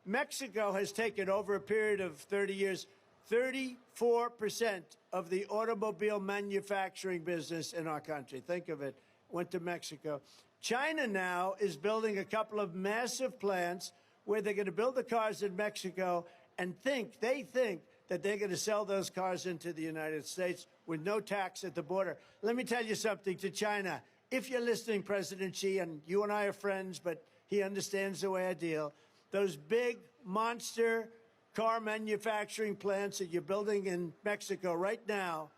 Mexico has taken, over a period of 30 years, 34% of the automobile manufacturing business in our country. Think of it, went to Mexico. China now is building a couple of massive plants where they're going to build the cars in Mexico and they think that they're going to sell those cars into the United States with no tax at the border. Let me tell you something to China. If you're listening, President Xi, and you and I are friends, but he understands the way I deal, those big monster car manufacturing plants that you're building in Mexico right now,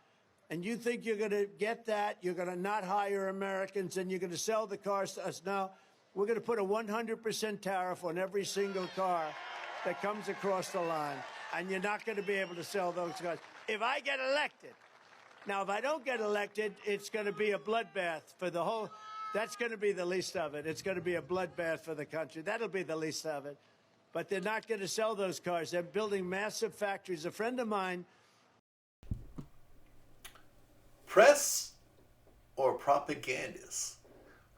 and you think you're going to get that, you're going to not hire Americans, and you're going to sell the cars to us. Now, we're going to put a 100% tariff on every single car that comes across the line, and you're not going to be able to sell those cars. If I get elected, now, if I don't get elected, it's going to be a bloodbath for the whole. That's going to be the least of it. It's going to be a bloodbath for the country. That'll be the least of it. But they're not going to sell those cars. They're building massive factories. A friend of mine. Press or propagandists?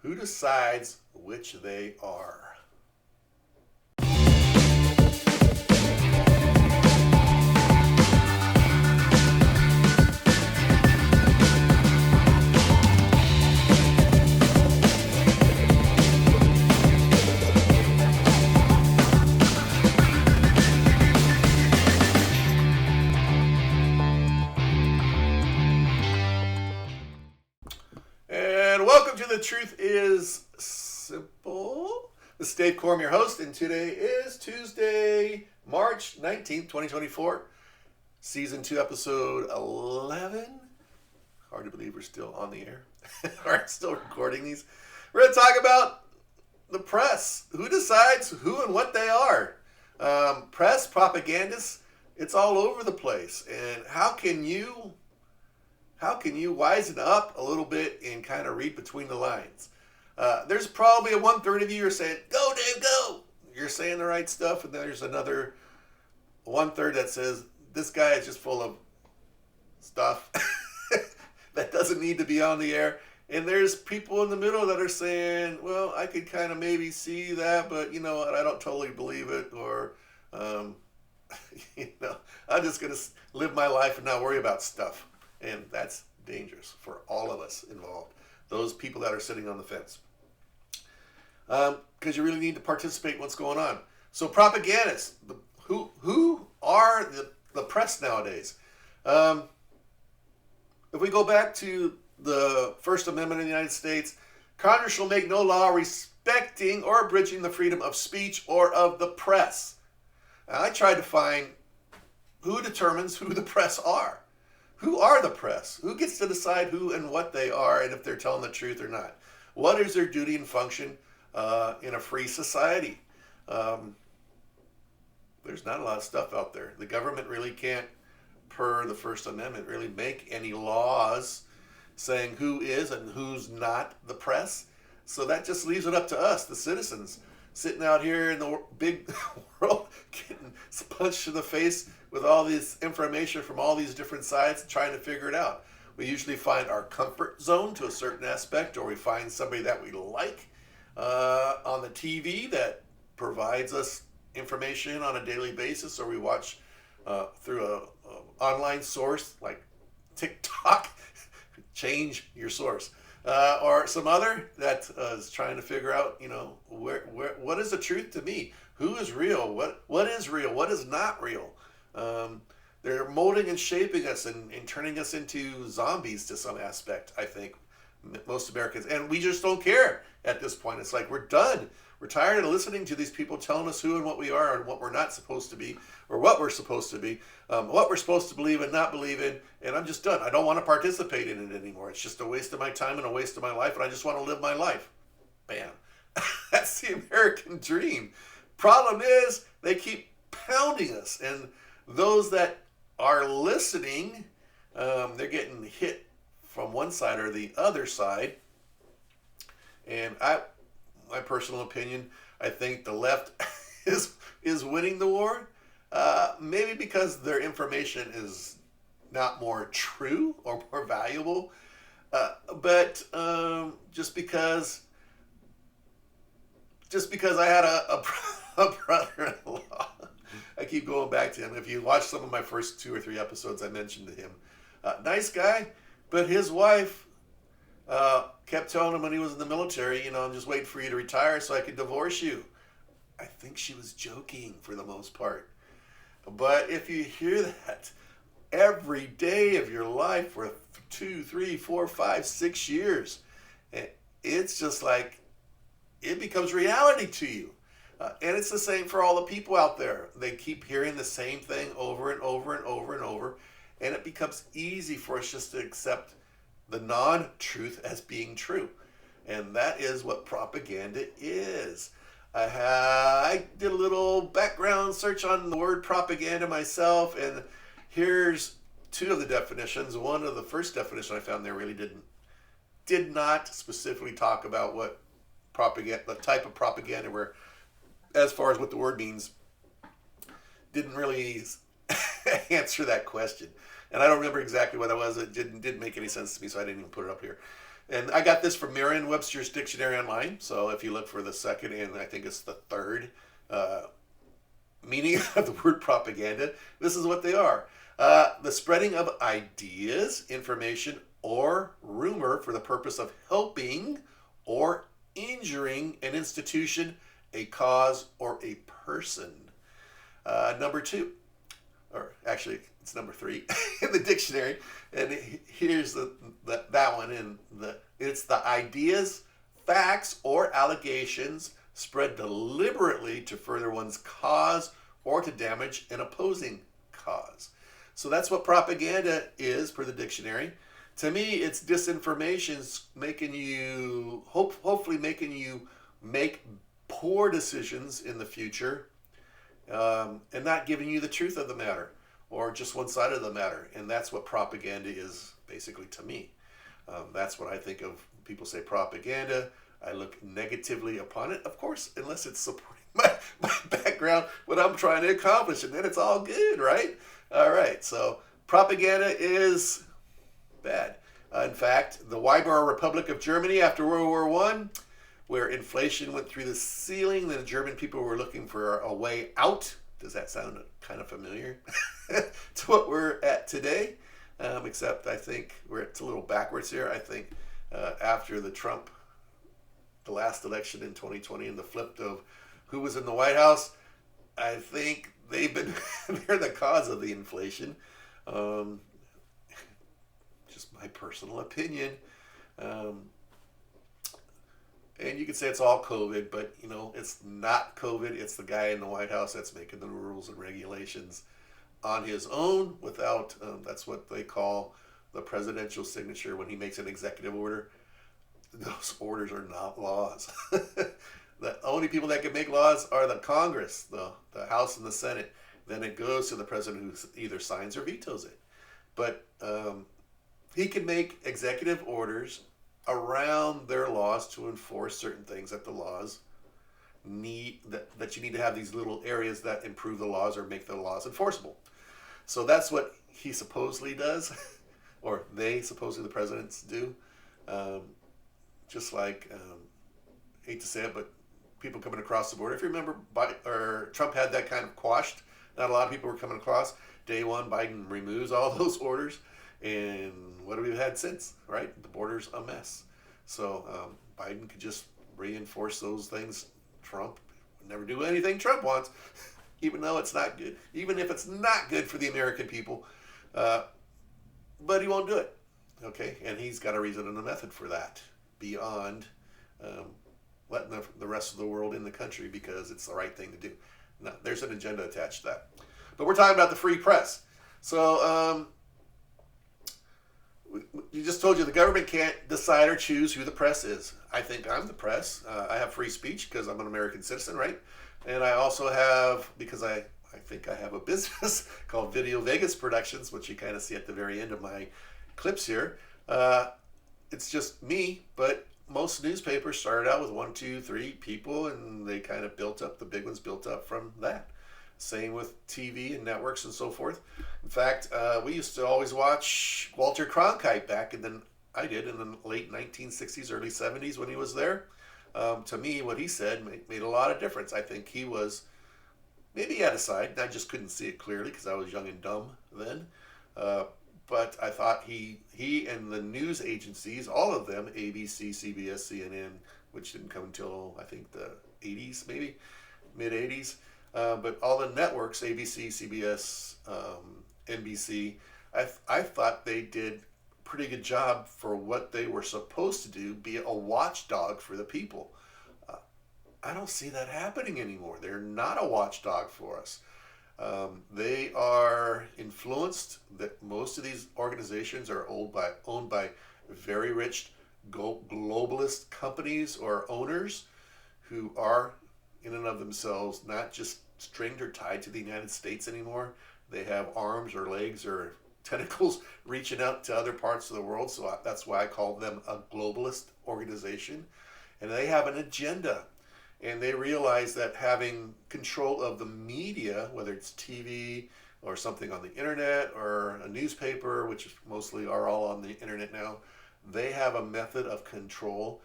Who decides which they are? The Truth is Simple. This is Dave Corm, your host, and today is Tuesday, March 19th, 2024. Season 2, Episode 11. Hard to believe we're still on the air. We're still recording these. We're going to talk about the press. Who decides who and what they are? Press, propagandists, it's all over the place. And how can you wisen up a little bit and kind of read between the lines? There's probably a 1/3 of you are saying, go Dave, go! You're saying the right stuff. And then there's another 1/3 that says, this guy is just full of stuff that doesn't need to be on the air. And there's people in the middle that are saying, well, I could kind of maybe see that, but you know what, I don't totally believe it. Or, I'm just going to live my life and not worry about stuff. And that's dangerous for all of us involved. Those people that are sitting on the fence. Because you really need to participate in what's going on. So propagandists, who are the press nowadays? If we go back to the First Amendment in the United States, Congress shall make no law respecting or abridging the freedom of speech or of the press. Now, I tried to find who determines who the press are. Who are the press? Who gets to decide who and what they are and if they're telling the truth or not? What is their duty and function in a free society? There's not a lot of stuff out there. The government really can't, per the First Amendment, really make any laws saying who is and who's not the press. So that just leaves it up to us, the citizens, sitting out here in the big world, getting punched in the face with all this information from all these different sides and trying to figure it out. We usually find our comfort zone to a certain aspect, or we find somebody that we like on the TV that provides us information on a daily basis, or we watch through a online source like TikTok. Change your source. Or some other that is trying to figure out, what is the truth to me? Who is real? What is real? What is not real? They're molding and shaping us and turning us into zombies to some aspect, I think, most Americans. And we just don't care at this point. It's like we're done. We're tired of listening to these people telling us who and what we are and what we're not supposed to be, or what we're supposed to be, what we're supposed to believe and not believe in. And I'm just done. I don't want to participate in it anymore. It's just a waste of my time and a waste of my life, and I just want to live my life. Bam. That's the American dream. Problem is, they keep pounding us, and those that are listening, they're getting hit from one side or the other side. And my personal opinion, I think the left is winning the war. Maybe because their information is not more true or more valuable, but just because I had a brother-in-law keep going back to him. If you watch some of my first 2 or 3 episodes, I mentioned to him, nice guy, but his wife kept telling him when he was in the military, I'm just waiting for you to retire so I could divorce you. I think she was joking for the most part. But if you hear that every day of your life for 2, 3, 4, 5, 6 years, it's just like it becomes reality to you. And it's the same for all the people out there. They keep hearing the same thing over and over and over and over. And it becomes easy for us just to accept the non-truth as being true. And that is what propaganda is. I did a little background search on the word propaganda myself. And here's 2 of the definitions. One of the first definition I found there really did not specifically talk about what propaganda, the type of propaganda where, as far as what the word means, didn't really answer that question. And I don't remember exactly what it was. It didn't make any sense to me, so I didn't even put it up here. And I got this from Merriam-Webster's Dictionary online. So if you look for the second and I think it's the third meaning of the word propaganda, this is what they are. The spreading of ideas, information, or rumor for the purpose of helping or injuring an institution, a cause, or a person. Number 2, or actually it's number 3 in the dictionary, and here's that one in it's the ideas, facts, or allegations spread deliberately to further one's cause or to damage an opposing cause. So that's what propaganda is per the dictionary. To me, it's disinformation making you, hopefully making you make poor decisions in the future, and not giving you the truth of the matter or just one side of the matter. And that's what propaganda is basically to me. That's what I think of. People say propaganda. I look negatively upon it, of course, unless it's supporting my background, what I'm trying to accomplish, and then it's all good, right? All right, so propaganda is bad. In fact, the Weimar Republic of Germany after World War I, where inflation went through the ceiling, the German people were looking for a way out. Does that sound kind of familiar to what we're at today? Except I think it's a little backwards here. I think after the last election in 2020 and the flip of who was in the White House, I think they're the cause of the inflation. Just my personal opinion. And you could say it's all COVID, but it's not COVID. It's the guy in the White House that's making the rules and regulations on his own without, that's what they call the presidential signature when he makes an executive order. Those orders are not laws. The only people that can make laws are the Congress, the House and the Senate. Then it goes to the president who either signs or vetoes it. But he can make executive orders around their laws to enforce certain things that the laws need, that you need to have these little areas that improve the laws or make the laws enforceable. So that's what he supposedly does, or they supposedly, the presidents do. Just like, hate to say it, but people coming across the border. If you remember, Trump had that kind of quashed. Not a lot of people were coming across. Day one, Biden removes all those orders. And what have we had since, right? The border's a mess. So Biden could just reinforce those things. Trump would never do anything Trump wants, even though it's not good. Even if it's not good for the American people. But he won't do it. Okay? And he's got a reason and a method for that beyond letting the rest of the world in the country because it's the right thing to do. No, there's an agenda attached to that. But we're talking about the free press. So you just told you the government can't decide or choose who the press is. I think I'm the press. I have free speech because I'm an American citizen, right? And I also have, because I think I have a business called Video Vegas Productions, which you kind of see at the very end of my clips here. It's just me, but most newspapers started out with 1, 2, 3 people, and they kind of built up, the big ones built up from that. Same with TV and networks and so forth. In fact, we used to always watch Walter Cronkite back, and then I did in the late 1960s, early 70s when he was there. To me, what he said made a lot of difference. I think he was Maybe he had a side. I just couldn't see it clearly because I was young and dumb then. Uh, but I thought he and the news agencies, all of them, ABC, CBS, CNN, which didn't come until I think the 80s, maybe mid 80s. But all the networks, ABC, CBS, NBC, I thought they did a pretty good job for what they were supposed to do, be a watchdog for the people. I don't see that happening anymore. They're not a watchdog for us. They are influenced. That most of these organizations are owned by very rich globalist companies or owners who are, in and of themselves, not just stringed or tied to the United States anymore. They have arms or legs or tentacles reaching out to other parts of the world. So that's why I call them a globalist organization. And they have an agenda. And they realize that having control of the media, whether it's TV or something on the internet or a newspaper, which mostly are all on the internet now, they have a method of controlling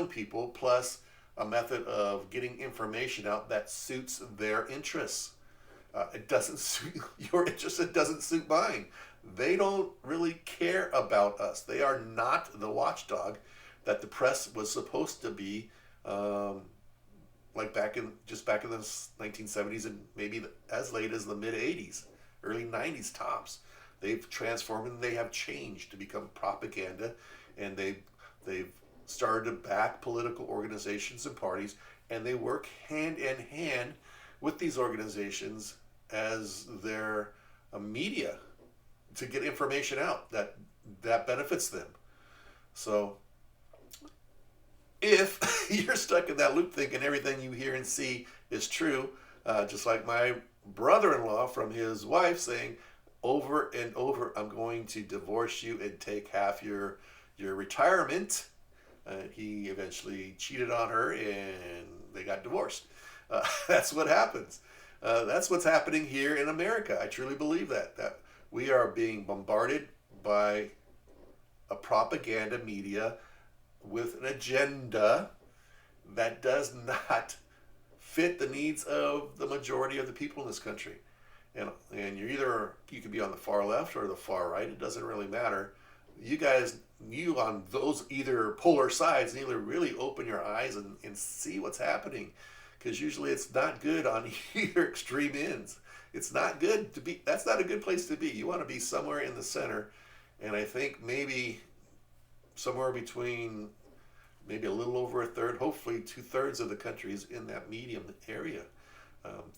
people, plus a method of getting information out that suits their interests. It doesn't suit your interest. It doesn't suit mine. They don't really care about us. They are not the watchdog that the press was supposed to be. Like back in the 1970s and maybe as late as the mid 80s, early 90s tops. They've transformed and they have changed to become propaganda, and they've started to back political organizations and parties, and they work hand in hand with these organizations as their media to get information out that benefits them. So if you're stuck in that loop thinking everything you hear and see is true, just like my brother-in-law from his wife saying over and over, I'm going to divorce you and take half your retirement. He eventually cheated on her and they got divorced. That's what happens. That's what's happening here in America. I truly believe that we are being bombarded by a propaganda media with an agenda that does not fit the needs of the majority of the people in this country. And you could be on the far left or the far right. It doesn't really matter. You on those either polar sides need to really open your eyes and see what's happening, because usually it's not good on either extreme ends. It's not good to be. That's not a good place to be. You want to be somewhere in the center, and I think maybe somewhere between maybe a little over a third, hopefully 2/3 of the country is in that medium area.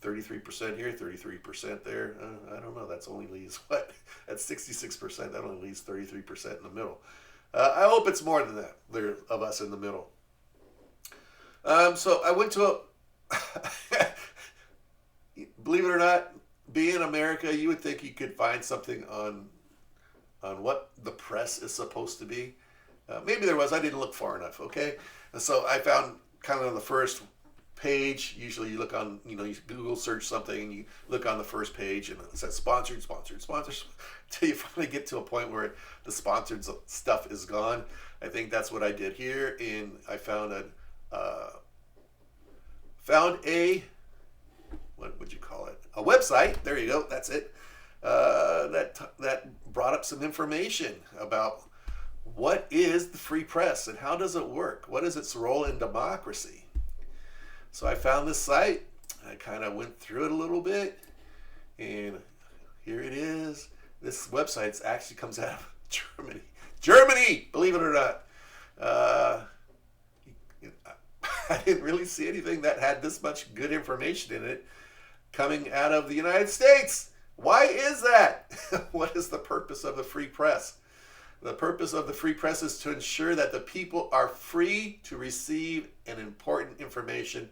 33% here, 33% there. I don't know. That's only leaves what? That's 66%. That only leaves 33% in the middle. I hope it's more than that. There of us in the middle. So I went to believe it or not, being in America, you would think you could find something on what the press is supposed to be. Maybe there was. I didn't look far enough. Okay, and so I found kind of the first page. Usually, you look on, you Google search something, and you look on the first page, and it says sponsored, sponsored, sponsored, until you finally get to a point where the sponsored stuff is gone. I think that's what I did here, and I found a what would you call it? A website. There you go. That's it. That brought up some information about what is the free press and how does it work? What is its role in democracy? So I found this site. I kind of went through it a little bit, and here it is. This website actually comes out of Germany. Germany, believe it or not. I didn't really see anything that had this much good information in it coming out of the United States. Why is that? What is the purpose of the free press? The purpose of the free press is to ensure that the people are free to receive an important information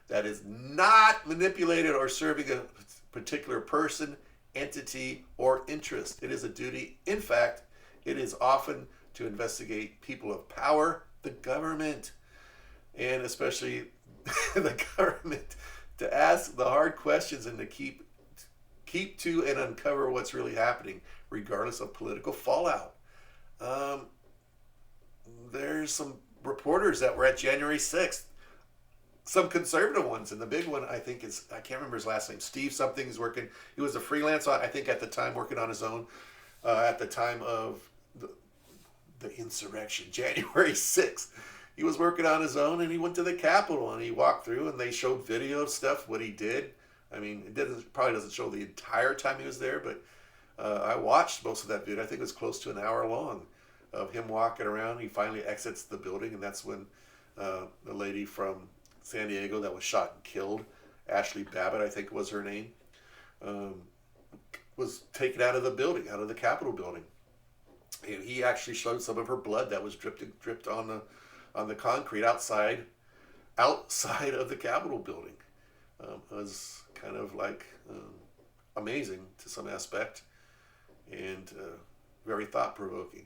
that is not manipulated or serving a particular person, entity, or interest. It is a duty. In fact, it is often to investigate people of power, the government, and especially the government, to ask the hard questions and to keep to and uncover what's really happening, regardless of political fallout. There's some reporters that were at January 6th some conservative ones, and the big one I think is, I can't remember his last name, Steve something. He's working. He was a freelance, I think, at the time, working on his own. At the time of the insurrection, January 6th, he was working on his own, and he went to the Capitol and he walked through, and they showed video of stuff what he did. I mean, probably doesn't show the entire time he was there, but I watched most of that video. I think it was close to an hour long of him walking around. He finally exits the building, and that's when the lady from San Diego that was shot and killed, Ashley Babbitt, I think was her name, was taken out of the building, out of the Capitol building. And he actually showed some of her blood that was dripped on the concrete outside of the Capitol building. It was kind of like amazing to some aspect, and very thought-provoking.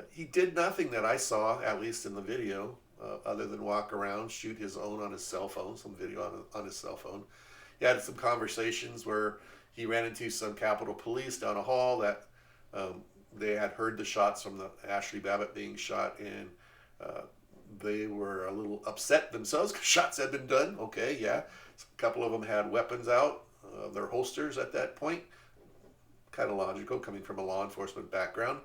He did nothing that I saw, at least in the video, other than walk around, shoot his own on his cell phone, some video on his cell phone. He had some conversations where he ran into some Capitol Police down a hall that they had heard the shots from the Ashley Babbitt being shot, and they were a little upset themselves because shots had been done. Okay, yeah. A couple of them had weapons out, their holsters at that point. Kind of logical, coming from a law enforcement background.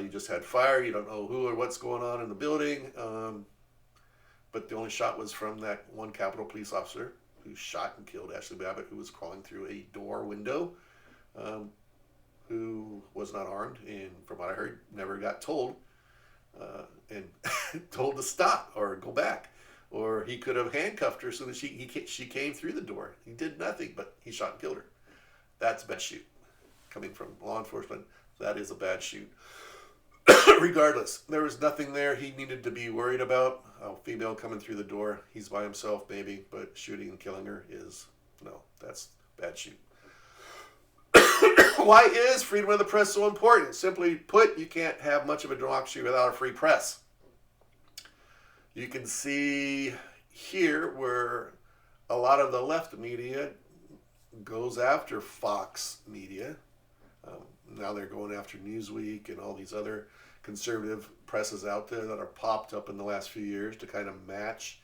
You just had fire. You don't know who or what's going on in the building. But the only shot was from that one Capitol Police officer who shot and killed Ashley Babbitt, who was crawling through a door window, who was not armed, and from what I heard, never got told and told to stop or go back. Or he could have handcuffed her as soon as she came through the door. He did nothing, but he shot and killed her. That's a bad shoot. Coming from law enforcement, that is a bad shoot. Regardless, there was nothing there he needed to be worried about. A female coming through the door, he's by himself maybe, but shooting and killing her is, no, that's a bad shoot. Why is freedom of the press so important? Simply put, you can't have much of a democracy without a free press. You can see here where a lot of the left media goes after Fox Media. Now they're going after Newsweek and all these other conservative presses out there that are popped up in the last few years to kind of match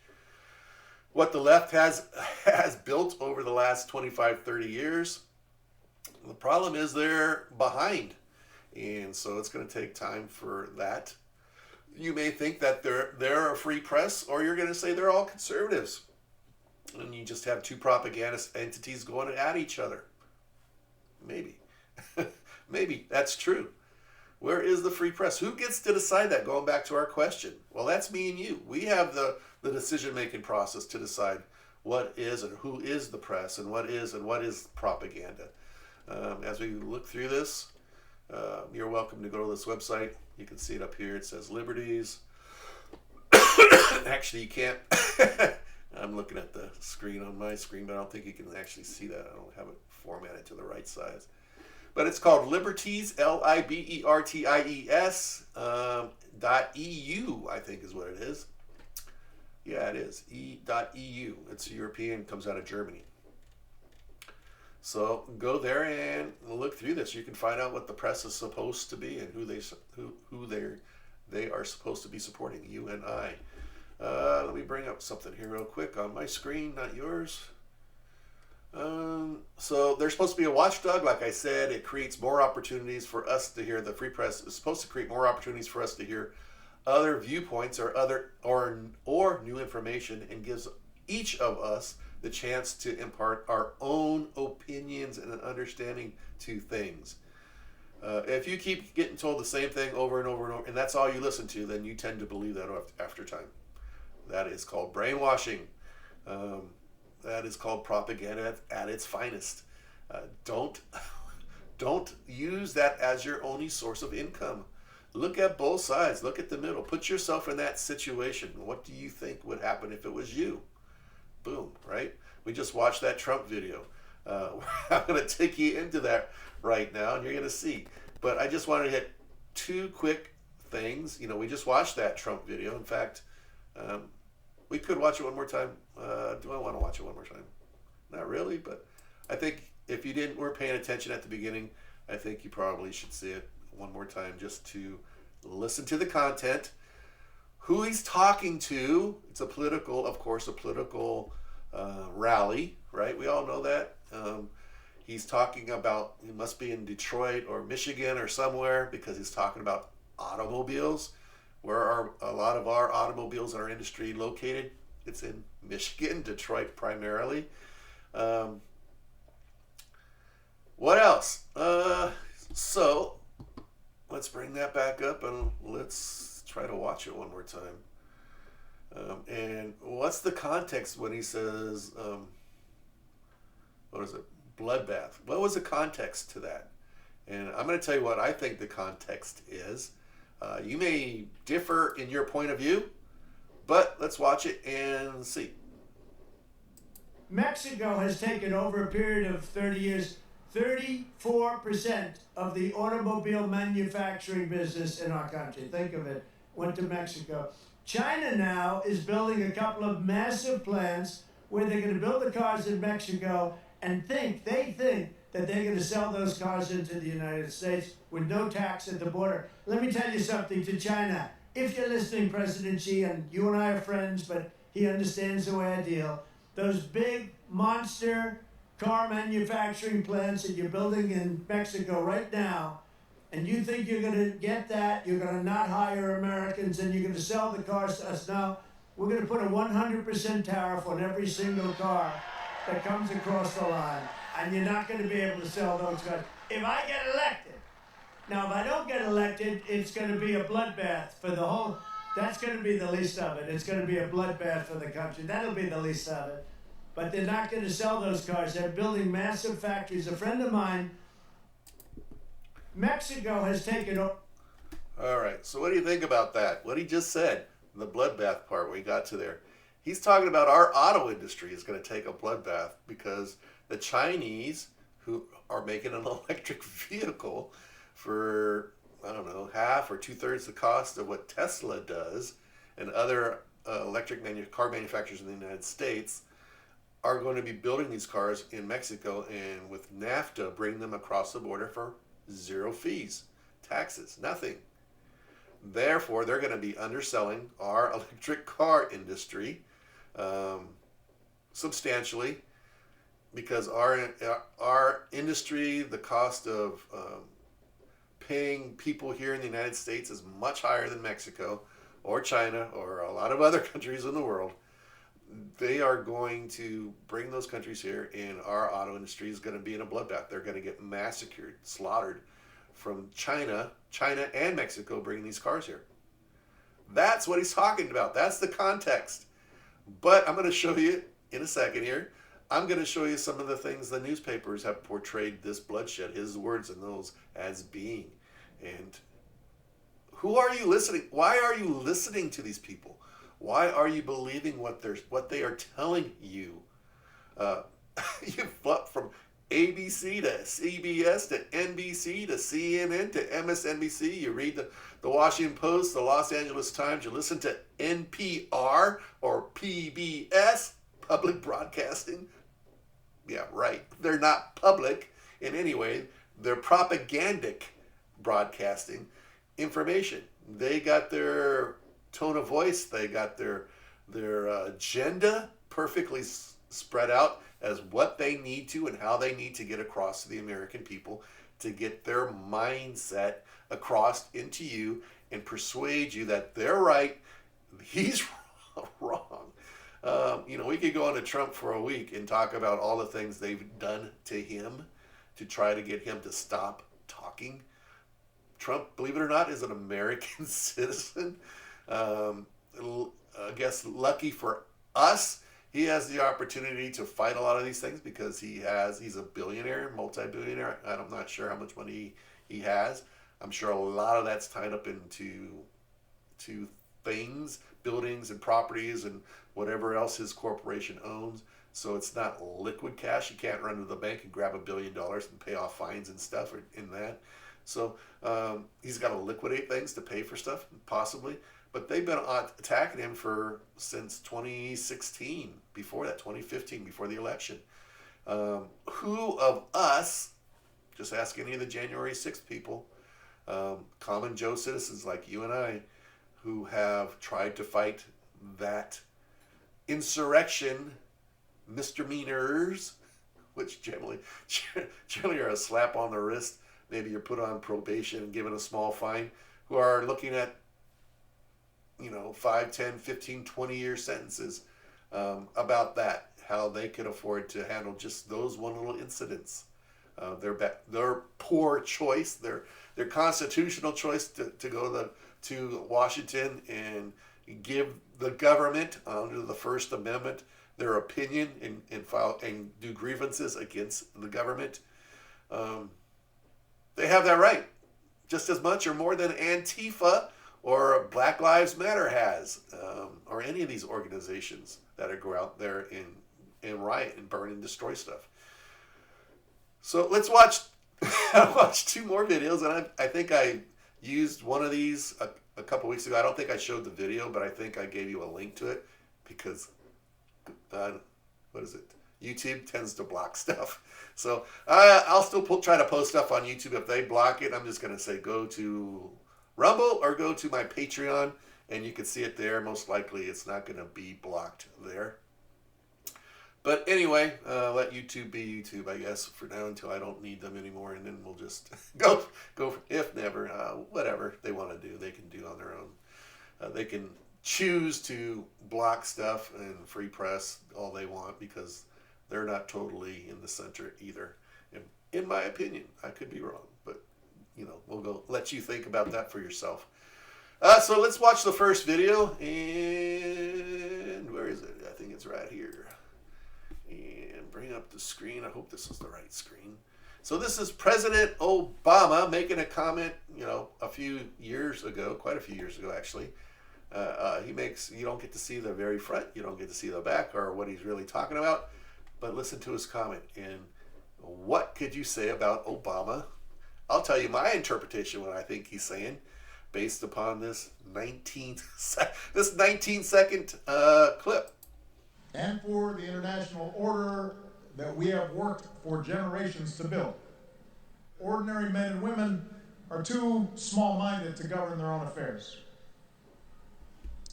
what the left has built over the last 25, 30 years. The problem is they're behind, and so it's going to take time for that. You may think that they're a free press, or you're going to say they're all conservatives, and you just have two propagandist entities going at each other. Maybe. Maybe that's true. Where is the free press? Who gets to decide that? Going back to our question. Well, that's me and you. We have the decision-making process to decide what is and who is the press and what is propaganda. As we look through this, you're welcome to go to this website. You can see it up here. It says liberties. Actually, you can't. I'm looking at the screen on my screen, but I don't think you can actually see that. I don't have it formatted to the right size. But it's called Liberties, Liberties, .eu, I think is what it is. Yeah, it is, .eu. It's European, comes out of Germany. So go there and look through this. You can find out what the press is supposed to be and who they are supposed to be supporting, you and I. Let me bring up something here real quick on my screen, not yours. So they're supposed to be a watchdog. Like I said, it creates more opportunities for us to hear. The free press is supposed to create more opportunities for us to hear other viewpoints or new information, and gives each of us the chance to impart our own opinions and an understanding to things. If you keep getting told the same thing over and over and over, and that's all you listen to, then you tend to believe that after time. That is called brainwashing. That is called propaganda at its finest. Don't use that as your only source of income. Look at both sides. Look at the middle. Put yourself in that situation. What do you think would happen if it was you? Boom, right? We just watched that Trump video. I'm going to take you into that right now, and you're going to see. But I just wanted to hit two quick things. You know, we just watched that Trump video. In fact, we could watch it one more time. Do I want to watch it one more time? Not really, but I think if you weren't paying attention at the beginning, I think you probably should see it one more time just to listen to the content. who he's talking to. It's a political, of course, a political rally, right? We all know that. He's talking about, he must be in Detroit or Michigan or somewhere, because he's talking about automobiles. Where are a lot of our automobiles in our industry located? It's in Michigan, Detroit primarily. What else? So let's bring that back up and let's try to watch it one more time. And what's the context when he says, what is it? Bloodbath. What was the context to that? And I'm going to tell you what I think the context is. You may differ in your point of view, but let's watch it and see. Mexico has taken, over a period of 30 years, 34% of the automobile manufacturing business in our country. Think of it. Went to Mexico. China now is building a couple of massive plants where they're going to build the cars in Mexico and they think that they're going to sell those cars into the United States with no tax at the border. Let me tell you something to China. If you're listening, President Xi, and you and I are friends, but he understands the way I deal, those big monster car manufacturing plants that you're building in Mexico right now, and you think you're going to get that, you're going to not hire Americans, and you're going to sell the cars to us. No, we're going to put a 100% tariff on every single car that comes across the line, and you're not going to be able to sell those cars. If I get elected, now if I don't get elected, it's going to be a bloodbath for the whole, that's going to be the least of it. It's going to be a bloodbath for the country. That'll be the least of it. But they're not going to sell those cars. They're building massive factories. A friend of mine, Mexico has taken over. All right, so what do you think about that? What he just said, the bloodbath part we got to there. He's talking about our auto industry is going to take a bloodbath because the Chinese, who are making an electric vehicle for, I don't know, half or 2/3 the cost of what Tesla does and other car manufacturers in the United States, are going to be building these cars in Mexico and with NAFTA bring them across the border for zero fees, taxes, nothing. Therefore, they're going to be underselling our electric car industry substantially, because our industry, the cost of paying people here in the United States is much higher than Mexico or China or a lot of other countries in the world. They are going to bring those countries here, and our auto industry is going to be in a bloodbath. They're going to get massacred, slaughtered from China and Mexico bringing these cars here. That's what he's talking about. That's the context. But I'm going to show you in a second here. I'm going to show you some of the things the newspapers have portrayed this bloodshed, his words and those, as being. And who are you listening? Why are you listening to these people? Why are you believing what they are telling you? You flip from ABC to CBS to NBC to CNN to MSNBC. You read the Washington Post, the Los Angeles Times. You listen to NPR or PBS, public broadcasting. Yeah, right. They're not public in any way. They're propagandic broadcasting information. They got their tone of voice. They got their agenda perfectly spread out as what they need to and how they need to get across to the American people to get their mindset across into you and persuade you that they're right, he's wrong. We could go on to Trump for a week and talk about all the things they've done to him to try to get him to stop talking. Trump, believe it or not, is an American citizen. I guess lucky for us, he has the opportunity to fight a lot of these things because he's a billionaire, multi-billionaire. I'm not sure how much money he has. I'm sure a lot of that's tied up into things, buildings and properties and whatever else his corporation owns. So it's not liquid cash. You can't run to the bank and grab $1 billion and pay off fines and stuff in that. So he's got to liquidate things to pay for stuff, possibly. But they've been attacking him since 2016, before that, 2015, before the election. Who of us, just ask any of the January 6th people, common Joe citizens like you and I, who have tried to fight that insurrection misdemeanors, which generally are a slap on the wrist. Maybe you're put on probation and given a small fine, who are looking at 5, 10, 15, 20-year sentences about that, how they could afford to handle just those one little incidents. Their poor choice, their constitutional choice to go to Washington and give the government under the First Amendment their opinion and file and do grievances against the government. They have that right, just as much or more than Antifa or Black Lives Matter has, or any of these organizations that go out there and riot and burn and destroy stuff. So let's watch watch 2 more videos, and I think I used one of these a couple weeks ago. I don't think I showed the video, but I think I gave you a link to it because what is it? YouTube tends to block stuff. So I'll still try to post stuff on YouTube. If they block it, I'm just going to say go to Rumble or go to my Patreon, and you can see it there. Most likely it's not going to be blocked there. But anyway, let YouTube be YouTube, I guess, for now until I don't need them anymore, and then we'll just go if never, whatever they want to do, they can do on their own. They can choose to block stuff and free press all they want because they're not totally in the center either. In my opinion, I could be wrong, but we'll go let you think about that for yourself. So let's watch the first video, and where is it? I think it's right here. And bring up the screen. I hope this is the right screen. So this is President Obama making a comment, a few years ago, quite a few years ago actually. You don't get to see the very front, you don't get to see the back or what he's really talking about, but listen to his comment. And what could you say about Obama? I'll tell you my interpretation, what I think he's saying, based upon this 19-second clip. And for the international order that we have worked for generations to build. Ordinary men and women are too small-minded to govern their own affairs.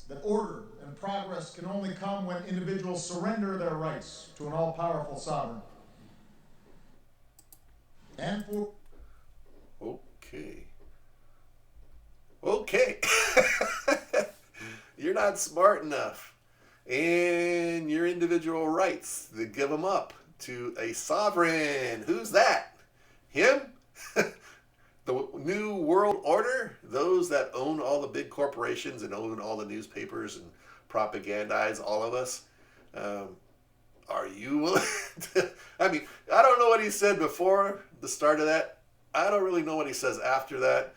That order and progress can only come when individuals surrender their rights to an all-powerful sovereign. And for... Okay. You're not smart enough. And your individual rights, to give them up to a sovereign. Who's that? Him? The New World Order? Those that own all the big corporations and own all the newspapers and propagandize all of us? Are you willing to... I mean, I don't know what he said before the start of that. I don't really know what he says after that.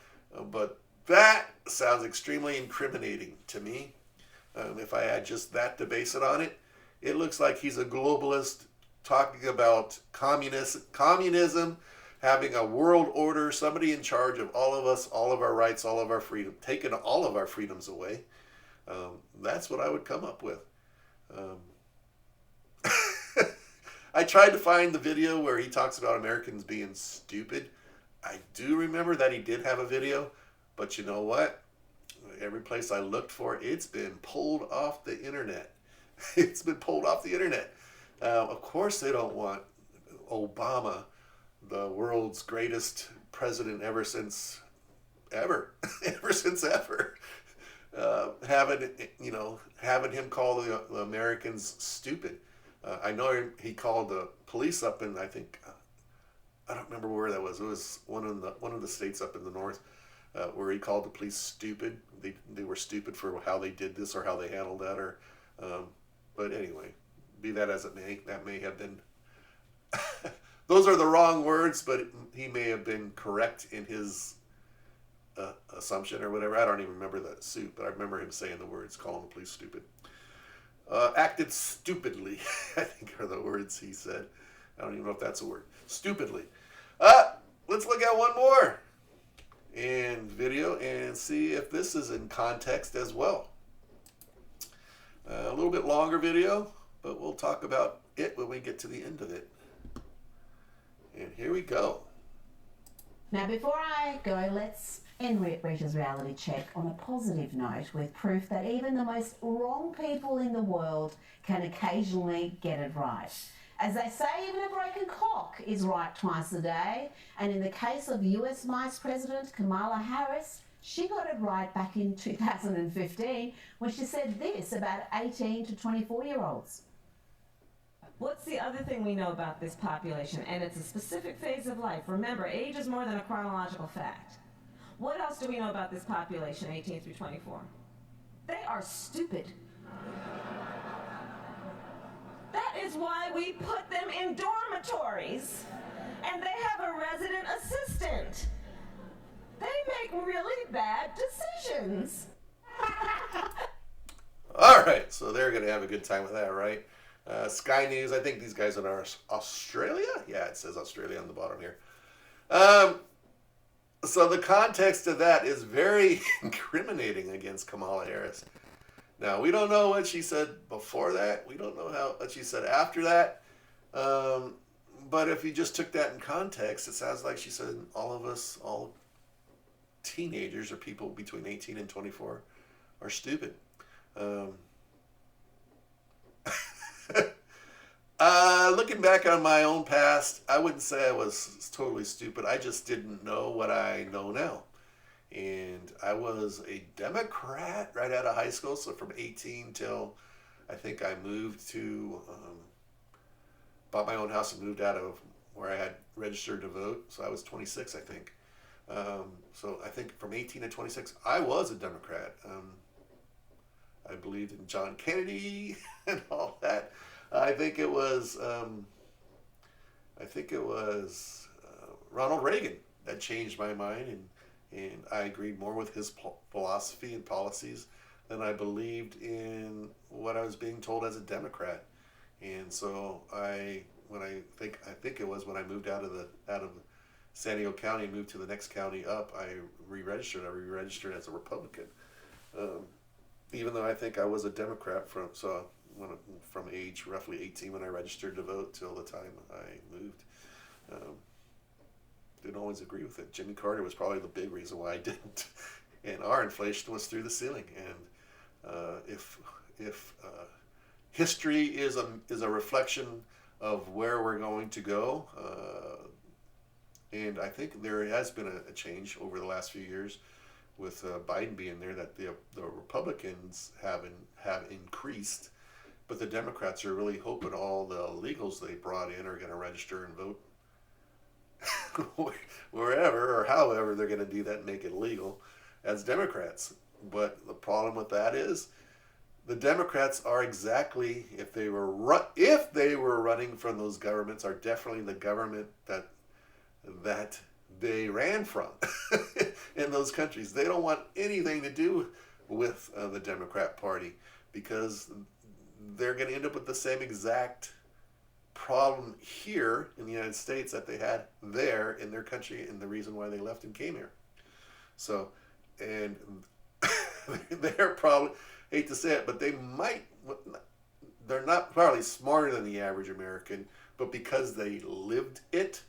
But that sounds extremely incriminating to me. If I had just that to base it on, it looks like he's a globalist talking about communism, having a world order, somebody in charge of all of us, all of our rights, all of our freedom, taking all of our freedoms away. That's what I would come up with. I tried to find the video where he talks about Americans being stupid. I do remember that he did have a video, but you know what? Every place I looked for, it's been pulled off the internet. It's been pulled off the internet. Of course they don't want Obama, the world's greatest president ever since ever, having him call the Americans stupid. I know he called the police up in, I think, I don't remember where that was. It was one of the states up in the north. Where he called the police stupid. They were stupid for how they did this or how they handled that. But anyway, be that as it may, that may have been... Those are the wrong words, but he may have been correct in his assumption or whatever. I don't even remember that suit, but I remember him saying the words, calling the police stupid. Acted stupidly, I think are the words he said. I don't even know if that's a word. Stupidly. Let's look at one more video and see if this is in context as well. A little bit longer video, but we'll talk about it when we get to the end of it. And here we go. Now, before I go, let's end Rita's reality check on a positive note with proof that even the most wrong people in the world can occasionally get it right. As they say, even a broken clock is right twice a day. And in the case of US Vice President Kamala Harris, she got it right back in 2015 when she said this about 18 to 24-year-olds. What's the other thing we know about this population? And it's a specific phase of life. Remember, age is more than a chronological fact. What else do we know about this population, 18 through 24? They are stupid. That is why we put them in dormitories. And they have a resident assistant. They make really bad decisions. All right, so they're going to have a good time with that, right? Sky News, I think these guys are Australia? Yeah, it says Australia on the bottom here. So the context of that is very incriminating against Kamala Harris. Now, we don't know what she said before that. We don't know what she said after that. But if you just took that in context, it sounds like she said all of us, all teenagers or people between 18 and 24 are stupid. Looking back on my own past, I wouldn't say I was totally stupid. I just didn't know what I know now. And I was a Democrat right out of high school. So from 18 till I think I moved to, bought my own house and moved out of where I had registered to vote. So I was 26, I think. So I think from 18 to 26, I was a Democrat. I believed in John Kennedy and all that. I think it was Ronald Reagan that changed my mind, and I agreed more with his philosophy and policies than I believed in what I was being told as a Democrat. And so I think it was when I moved out of San Diego County and moved to the next county up, I re-registered. I re-registered as a Republican, even though I think I was a Democrat from age roughly 18 when I registered to vote till the time I moved. Didn't always agree with it. Jimmy Carter was probably the big reason why I didn't. And our inflation was through the ceiling. And if history is a reflection of where we're going to go, and I think there has been a change over the last few years with Biden being there, that the Republicans have increased, but the Democrats are really hoping all the illegals they brought in are going to register and vote wherever or however they're going to do that and make it legal as Democrats. But the problem with that is the Democrats are exactly, if they were running from those governments, are definitely the government that they ran from in those countries. They don't want anything to do with the Democrat Party, because they're going to end up with the same exact problem here in the United States that they had there in their country, and the reason why they left and came here. So, and they're probably, hate to say it, but they're not probably smarter than the average American, but because they lived it,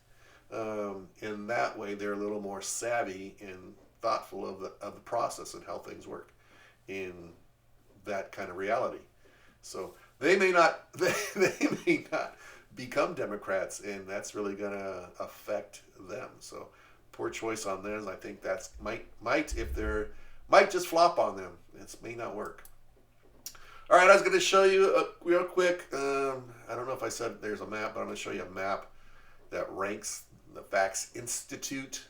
in that way they're a little more savvy and thoughtful of the process and how things work in that kind of reality. So they may not become Democrats, and that's really going to affect them. So poor choice on theirs. I think that's might just flop on them. It may not work. All right, I was going to show you real quick. I don't know if I said there's a map, but I'm going to show you a map that ranks the Facts Institute,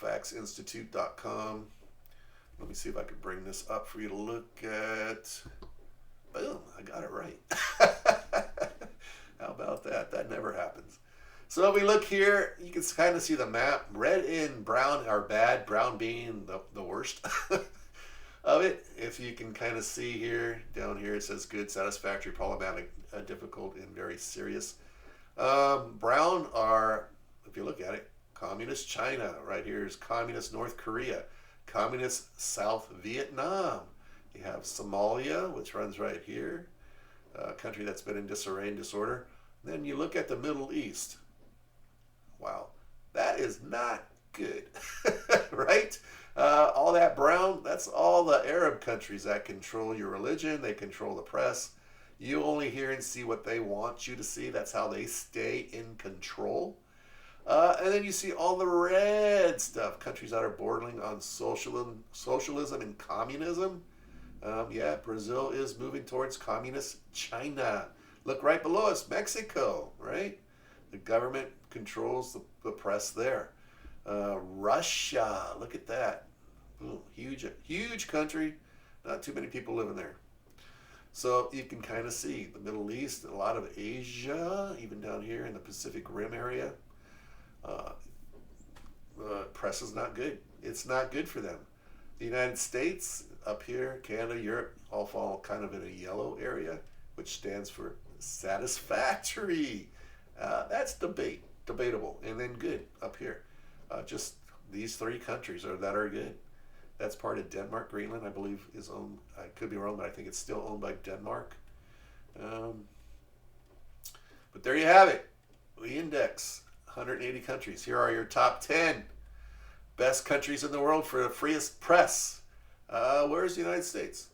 factsinstitute.com. Let me see if I can bring this up for you to look at. Boom, I got it right. How about that? That never happens. So if we look here, you can kind of see the map. Red and brown are bad, brown being the worst of it. If you can kind of see here, down here it says good, satisfactory, problematic, difficult, and very serious. Brown are, if you look at it, communist China. Right here is communist North Korea, communist South Vietnam. You have Somalia, which runs right here, a country that's been in disarray and disorder. Then you look at the Middle East. Wow. That is not good, right? All that brown, that's all the Arab countries that control your religion. They control the press. You only hear and see what they want you to see. That's how they stay in control. And then you see all the red stuff, countries that are bordering on socialism and communism. Yeah, Brazil is moving towards communist China. Look right below us, Mexico, right? The government controls the press there. Russia, look at that. Boom, huge country. Not too many people living there. So you can kind of see the Middle East, a lot of Asia, even down here in the Pacific Rim area. Press is not good. It's not good for them. The United States, up here, Canada, Europe, all fall kind of in a yellow area, which stands for satisfactory. That's debatable, and then good up here. Just these three countries that are good. That's part of Denmark. Greenland, I believe, is owned. I could be wrong, but I think it's still owned by Denmark. But there you have it. We index 180 countries. Here are your top 10 best countries in the world for the freest press. Where's the United States?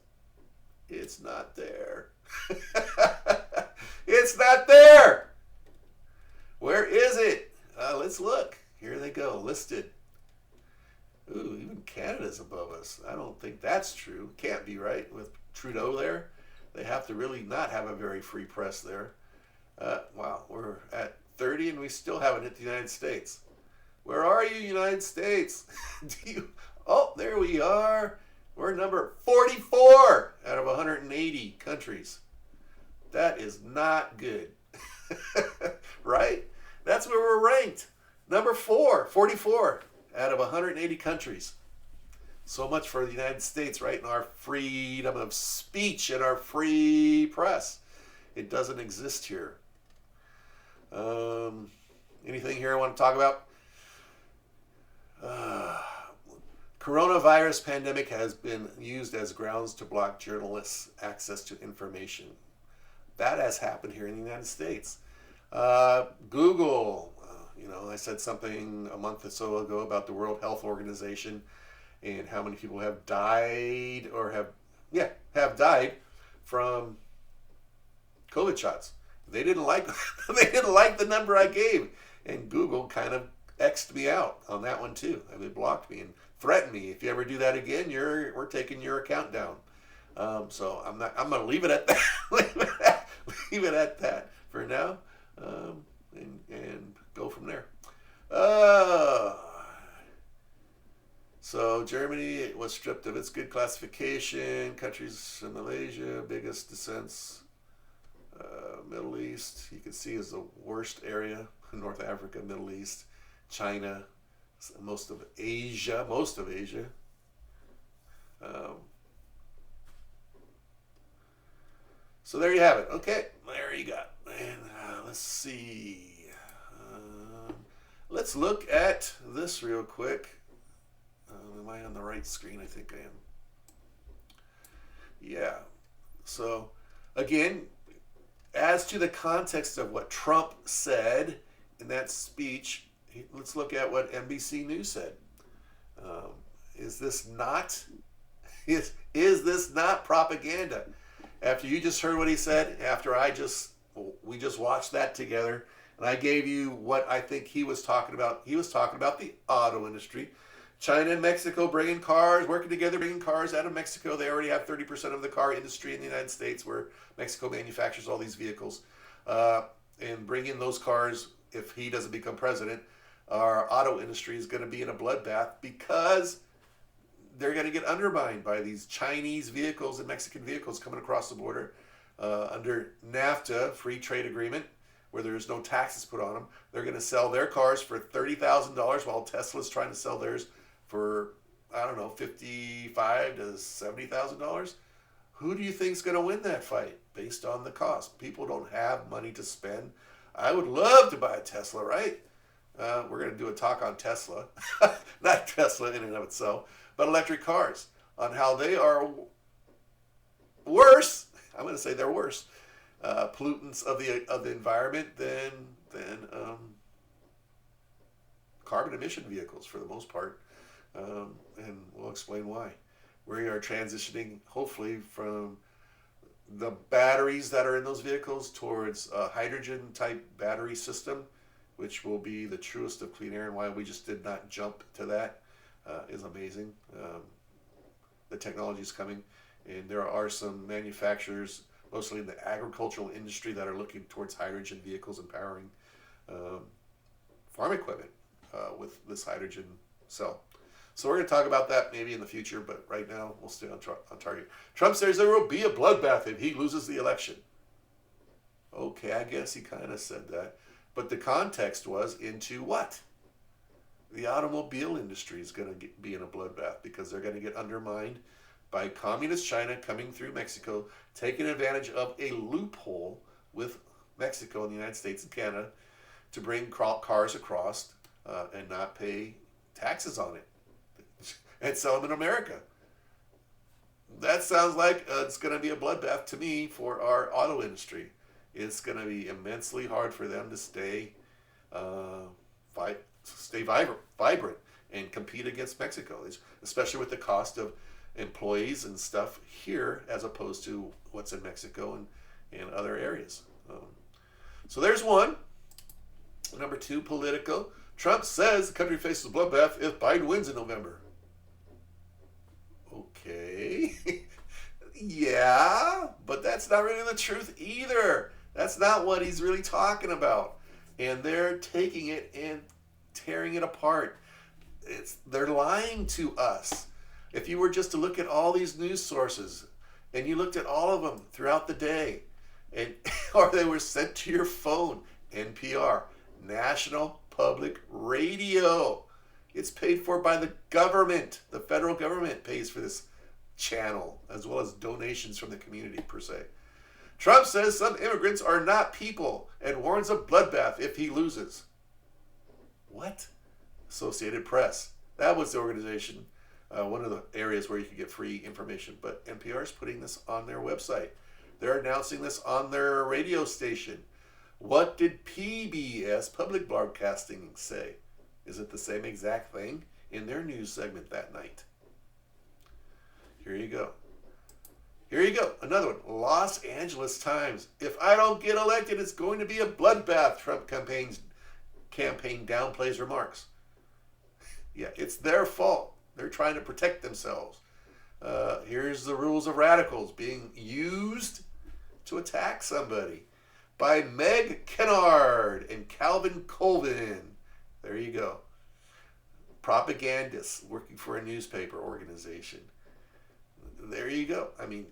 It's not there. It's not there. Where is it? Let's look. Here they go, listed. Ooh, even Canada's above us. I don't think that's true. Can't be, right? With Trudeau there, they have to really not have a very free press there. Wow, we're at 30 and we still haven't hit the United States. Where are you, United States? Oh, there we are. We're number 44 out of 180 countries. That is not good. Right? That's where we're ranked. Number 44 out of 180 countries. So much for the United States, right? And our freedom of speech and our free press. It doesn't exist here. Anything here I want to talk about? Coronavirus pandemic has been used as grounds to block journalists' access to information. That has happened here in the United States. Google, I said something a month or so ago about the World Health Organization and how many people have died or have died from COVID shots. They didn't like the number I gave, and Google kind of X'd me out on that one too. They blocked me and threatened me. If you ever do that again, we're taking your account down. So I'm going to leave it at that. leave it at that for now, and go from there. So Germany was stripped of its good classification. Countries in Malaysia, biggest descents. Middle East, you can see, is the worst area. North Africa, Middle East, China, most of Asia. So there you have it. Okay, there you go. And let's see. Let's look at this real quick. Am I on the right screen? I think I am. Yeah. So, again, as to the context of what Trump said in that speech, let's look at what NBC News said. Is this not propaganda? After you just heard what he said, after we just watched that together, and I gave you what I think he was talking about. He was talking about the auto industry. China and Mexico working together, bringing cars out of Mexico. They already have 30% of the car industry in the United States, where Mexico manufactures all these vehicles. And bring in those cars, if he doesn't become president, our auto industry is going to be in a bloodbath because they're going to get undermined by these Chinese vehicles and Mexican vehicles coming across the border under NAFTA, free trade agreement, where there's no taxes put on them. They're going to sell their cars for $30,000 while Tesla's trying to sell theirs for, I don't know, $55,000 to $70,000. Who do you think's going to win that fight based on the cost? People don't have money to spend. I would love to buy a Tesla, right? We're going to do a talk on Tesla, not Tesla in and of itself, but electric cars, on how they are worse. I'm going to say they're worse pollutants of the environment than carbon emission vehicles for the most part, and we'll explain why. We are transitioning, hopefully, from the batteries that are in those vehicles towards a hydrogen-type battery system, which will be the truest of clean air, and why we just did not jump to that is amazing. The technology is coming, and there are some manufacturers, mostly in the agricultural industry, that are looking towards hydrogen vehicles and powering farm equipment with this hydrogen cell. So we're going to talk about that maybe in the future, but right now we'll stay on target. Trump says there will be a bloodbath if he loses the election. Okay, I guess he kind of said that. But the context was into what? The automobile industry is going to be in a bloodbath because they're going to get undermined by communist China coming through Mexico, taking advantage of a loophole with Mexico and the United States and Canada to bring cars across and not pay taxes on it and sell them in America. That sounds like it's going to be a bloodbath to me for our auto industry. It's going to be immensely hard for them to stay vibrant and compete against Mexico, especially with the cost of employees and stuff here as opposed to what's in Mexico and other areas. So there's one. Number two, Politico. Trump says the country faces a bloodbath if Biden wins in November. Okay. Yeah, but that's not really the truth either. That's not what he's really talking about. And they're taking it and tearing it apart. They're lying to us. If you were just to look at all these news sources and you looked at all of them throughout the day, and or they were sent to your phone, NPR, National Public Radio. It's paid for by the government. The federal government pays for this channel, as well as donations from the community per se. Trump says some immigrants are not people and warns of bloodbath if he loses. What? Associated Press. That was the organization, one of the areas where you could get free information. But NPR is putting this on their website. They're announcing this on their radio station. What did PBS, Public Broadcasting, say? Is it the same exact thing in their news segment that night? Here you go. Here you go. Another one. Los Angeles Times. If I don't get elected, it's going to be a bloodbath. Trump campaign downplays remarks. Yeah, it's their fault. They're trying to protect themselves. Here's the rules of radicals being used to attack somebody by Meg Kennard and Calvin Colvin. There you go. Propagandists working for a newspaper organization. There you go. I mean,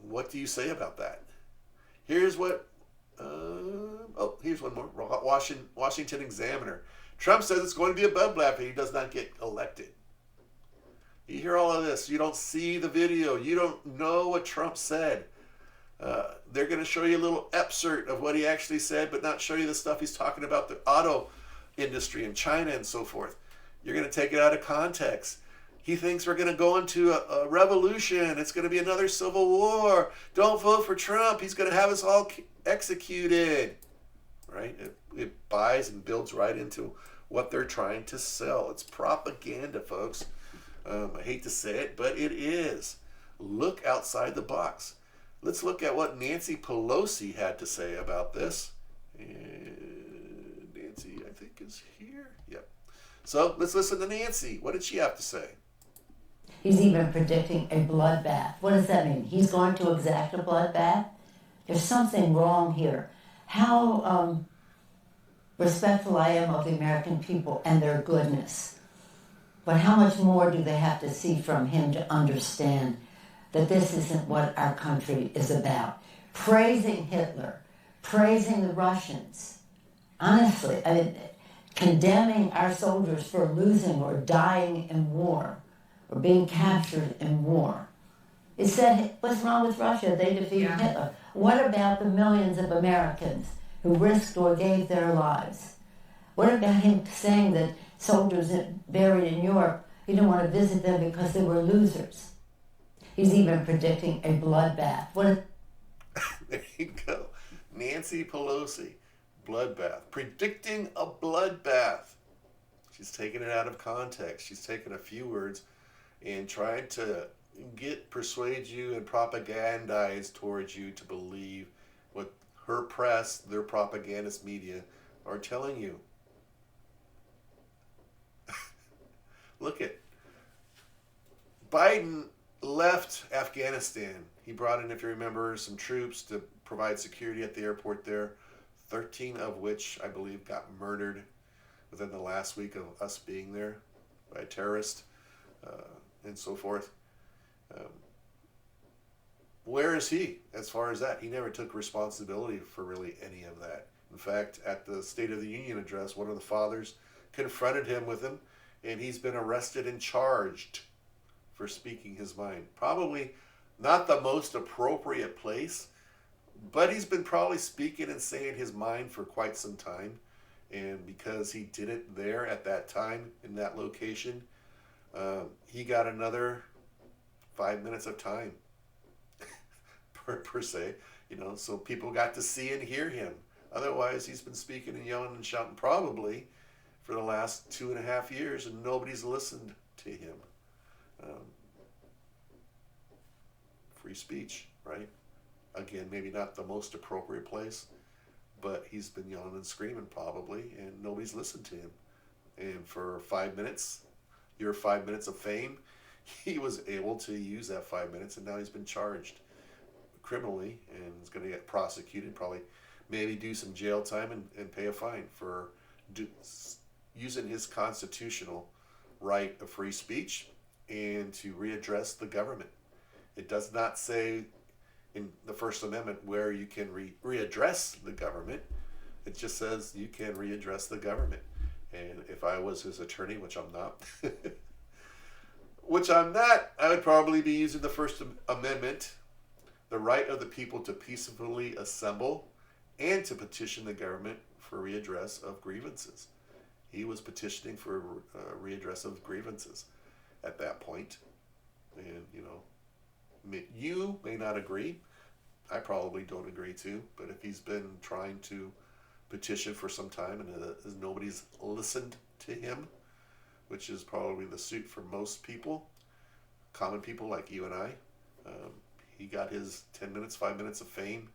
what do you say about that? Here's what, here's one more. Washington Examiner. Trump says it's going to be a bloodbath if he does not get elected. You hear all of this. You don't see the video. You don't know what Trump said. They're going to show you a little excerpt of what he actually said, but not show you the stuff he's talking about, the auto industry in China and so forth. You're going to take it out of context. He thinks we're going to go into a revolution. It's going to be another civil war. Don't vote for Trump. He's going to have us all executed. Right? It buys and builds right into what they're trying to sell. It's propaganda, folks. I hate to say it, but it is. Look outside the box. Let's look at what Nancy Pelosi had to say about this. And Nancy, I think, is here. Yep. So let's listen to Nancy. What did she have to say? He's even predicting a bloodbath. What does that mean? He's going to exact a bloodbath? There's something wrong here. How respectful I am of the American people and their goodness. But how much more do they have to see from him to understand that this isn't what our country is about? Praising Hitler, praising the Russians. Honestly, I mean, condemning our soldiers for losing or dying in war or being captured in war. It said, what's wrong with Russia? They defeated Hitler. What about the millions of Americans who risked or gave their lives? What about him saying that soldiers buried in Europe, he didn't want to visit them because they were losers? He's even predicting a bloodbath. There you go. Nancy Pelosi bloodbath, predicting a bloodbath. She's taking it out of context. She's taken a few words and trying to persuade you and propagandize towards you to believe what her press, their propagandist media, are telling you. Look at Biden left Afghanistan. He brought in, if you remember, some troops to provide security at the airport there, 13 of which I believe got murdered within the last week of us being there by a terrorist and so forth. Where is he as far as that? He never took responsibility for really any of that. In fact, at the State of the Union address, one of the fathers confronted him with him, and he's been arrested and charged for speaking his mind. Probably not the most appropriate place, but he's been probably speaking and saying his mind for quite some time. And because he did it there at that time in that location, he got another 5 minutes of time per se, so people got to see and hear him. Otherwise, he's been speaking and yelling and shouting probably for the last 2.5 years, and nobody's listened to him. Free speech, right? Again, maybe not the most appropriate place, but he's been yelling and screaming probably, and nobody's listened to him. And for 5 minutes, your 5 minutes of fame, he was able to use that 5 minutes, and now he's been charged criminally and is going to get prosecuted, probably maybe do some jail time and pay a fine for using his constitutional right of free speech and to readdress the government. It does not say in the First Amendment where you can readdress the government. It just says you can readdress the government. And if I was his attorney, which I'm not, I would probably be using the First Amendment, the right of the people to peacefully assemble and to petition the government for readdress of grievances. He was petitioning for readdress of grievances at that point. And, you may not agree. I probably don't agree too. But if he's been trying to petition for some time and nobody's listened to him, which is probably the suit for most people, common people like you and I, he got his 10 minutes, 5 minutes of fame,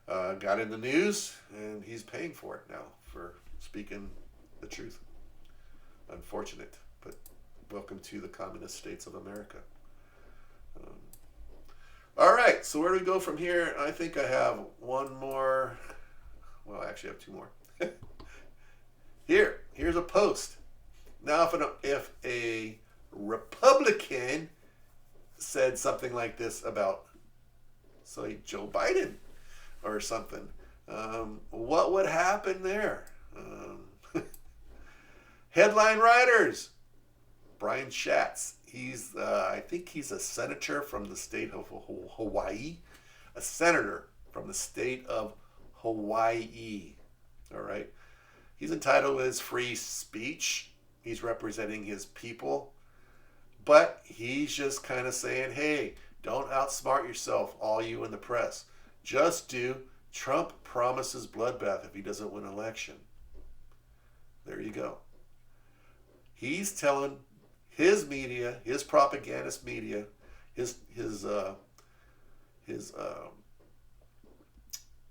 got in the news, and he's paying for it now for speaking the truth. Unfortunate, but welcome to the communist states of America. All right, so where do we go from here? I think I have one more. Well, I actually have two more. Here's a post. Now, if a Republican said something like this about, say, Joe Biden or something, what would happen there? Headline writers. Brian Schatz. I think he's a senator from the state of Hawaii. A senator from the state of Hawaii. All right. He's entitled to his free speech. He's representing his people. But he's just kind of saying, hey, don't outsmart yourself, all you in the press. Just do Trump promises bloodbath if he doesn't win an election. There you go. He's telling his media, his propagandist media, his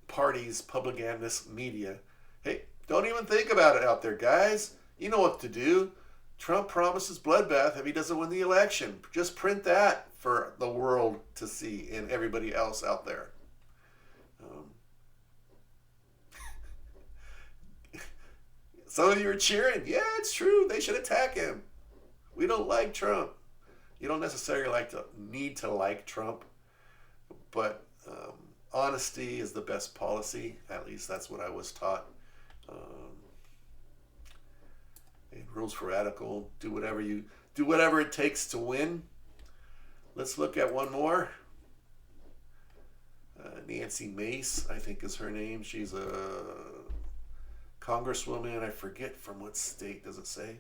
party's propagandist media, hey, don't even think about it out there, guys. You know what to do. Trump promises bloodbath if he doesn't win the election. Just print that for the world to see and everybody else out there. Some of you are cheering. Yeah, it's true. They should attack him. We don't like Trump. You don't necessarily need to like Trump, but honesty is the best policy. At least that's what I was taught. And rules for radical. Do whatever it takes to win. Let's look at one more. Nancy Mace, I think is her name. She's a congresswoman. I forget from what state. Does it say?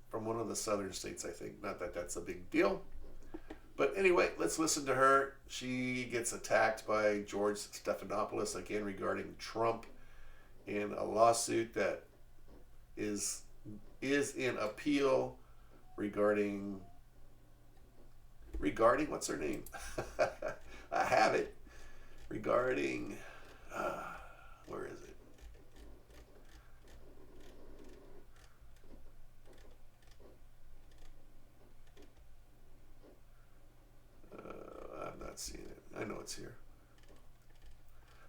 From one of the southern states, I think. Not that that's a big deal. But anyway, let's listen to her. She gets attacked by George Stephanopoulos again regarding Trump in a lawsuit that is in appeal regarding what's her name? I have it. Regarding where is it? I'm not seeing it. I know it's here.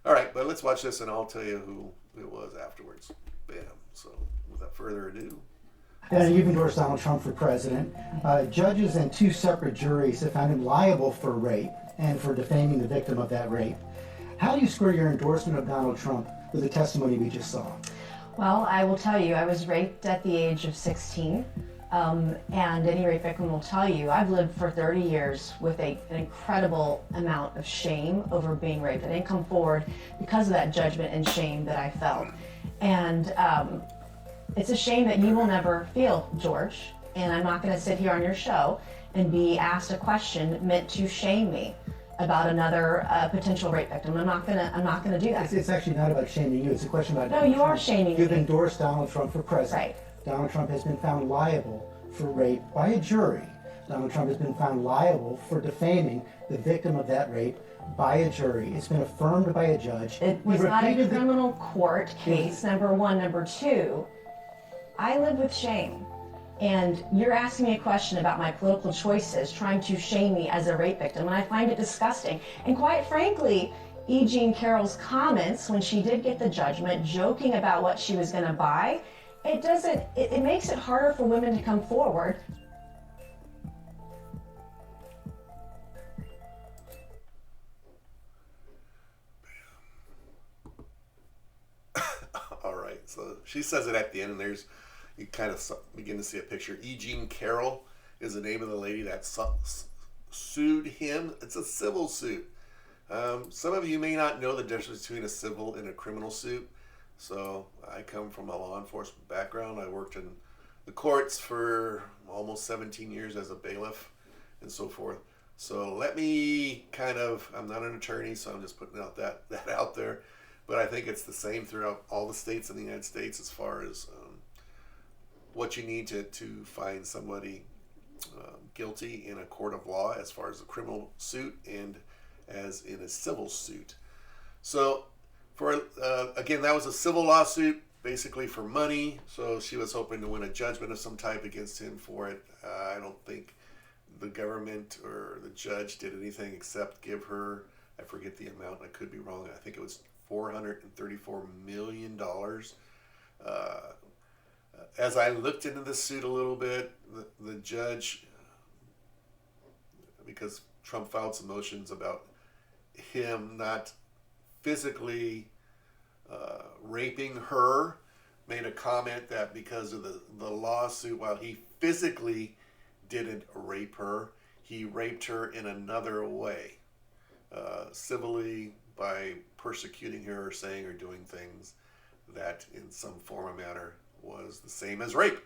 All right, but let's watch this and I'll tell you who it was afterwards. Bam. So without further ado. And you've endorsed Donald Trump for president. Judges and two separate juries have found him liable for rape and for defaming the victim of that rape. How do you square your endorsement of Donald Trump with the testimony we just saw? Well, I will tell you, I was raped at the age of 16. And any rape victim will tell you, I've lived for 30 years with an incredible amount of shame over being raped. I didn't come forward because of that judgment and shame that I felt. And it's a shame that you will never feel, George. And I'm not going to sit here on your show and be asked a question meant to shame me about another potential rape victim. I'm not gonna do that. It's actually not about shaming you. It's a question about No, Donald you Trump. are shaming You've me. endorsed Donald Trump for president. Right. Donald Trump has been found liable for rape by a jury. Donald Trump has been found liable for defaming the victim of that rape by a jury. It's been affirmed by a judge. It was not a criminal court case, number one. Number two, I live with shame. And you're asking me a question about my political choices, trying to shame me as a rape victim, and I find it disgusting. And quite frankly, E. Jean Carroll's comments when she did get the judgment, joking about what she was going to buy, it makes it harder for women to come forward. All right, so she says it at the end, and you kind of begin to see a picture. E. Jean Carroll is the name of the lady that sued him. It's a civil suit. Some of you may not know the difference between a civil and a criminal suit. So I come from a law enforcement background. I worked in the courts for almost 17 years as a bailiff and so forth. So let me I'm not an attorney, so I'm just putting that out there. But I think it's the same throughout all the states in the United States as far as what you need to find somebody guilty in a court of law as far as a criminal suit and as in a civil suit. So again, that was a civil lawsuit basically for money. So she was hoping to win a judgment of some type against him for it. I don't think the government or the judge did anything except give her, I forget the amount, I could be wrong, I think it was $434 million. As I looked into this suit a little bit, the judge, because Trump filed some motions about him not physically raping her, made a comment that because of the lawsuit, while he physically didn't rape her, he raped her in another way, civilly, by persecuting her or saying or doing things that in some form or manner was the same as rape.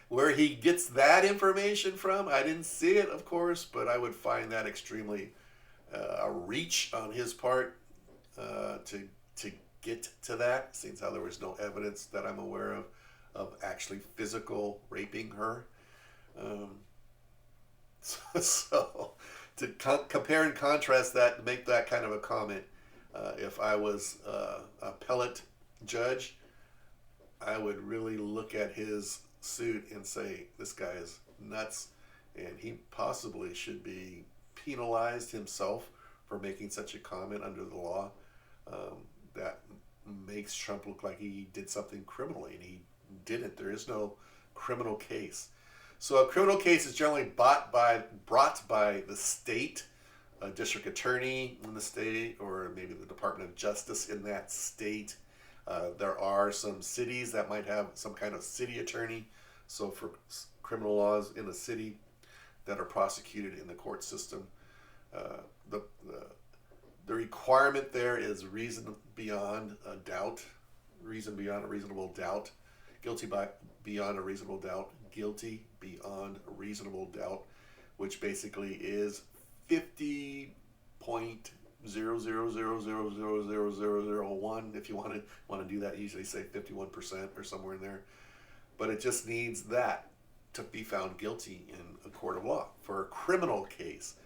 Where he gets that information from, I didn't see it, of course, but I would find that extremely a reach on his part to get to that, since how there was no evidence that I'm aware of actually physical raping her. So to compare and contrast that, to make that kind of a comment, if I was a appellate judge, I would really look at his suit and say, this guy is nuts, and he possibly should be penalized himself for making such a comment under the law. That makes Trump look like he did something criminally, and he didn't. There is no criminal case. So a criminal case is generally brought by the state, a district attorney in the state, or maybe the Department of Justice in that state. There are some cities that might have some kind of city attorney. So for criminal laws in a city that are prosecuted in the court system, the requirement there is reason beyond a doubt, reason beyond a reasonable doubt, beyond a reasonable doubt, guilty beyond a reasonable doubt. which basically is 50.000000001. If you want to do that, usually say 51% or somewhere in there. But it just needs that to be found guilty in a court of law. For a criminal case,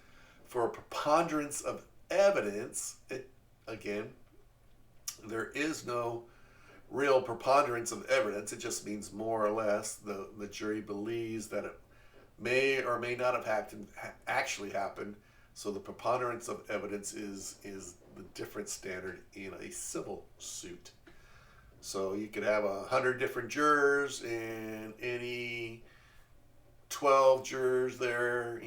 for a preponderance of evidence, again, there is no real preponderance of evidence. It just means more or less the jury believes that it may or may not have actually happened. So the preponderance of evidence is the different standard in a civil suit. So you could have 100 different jurors, and any 12 jurors there,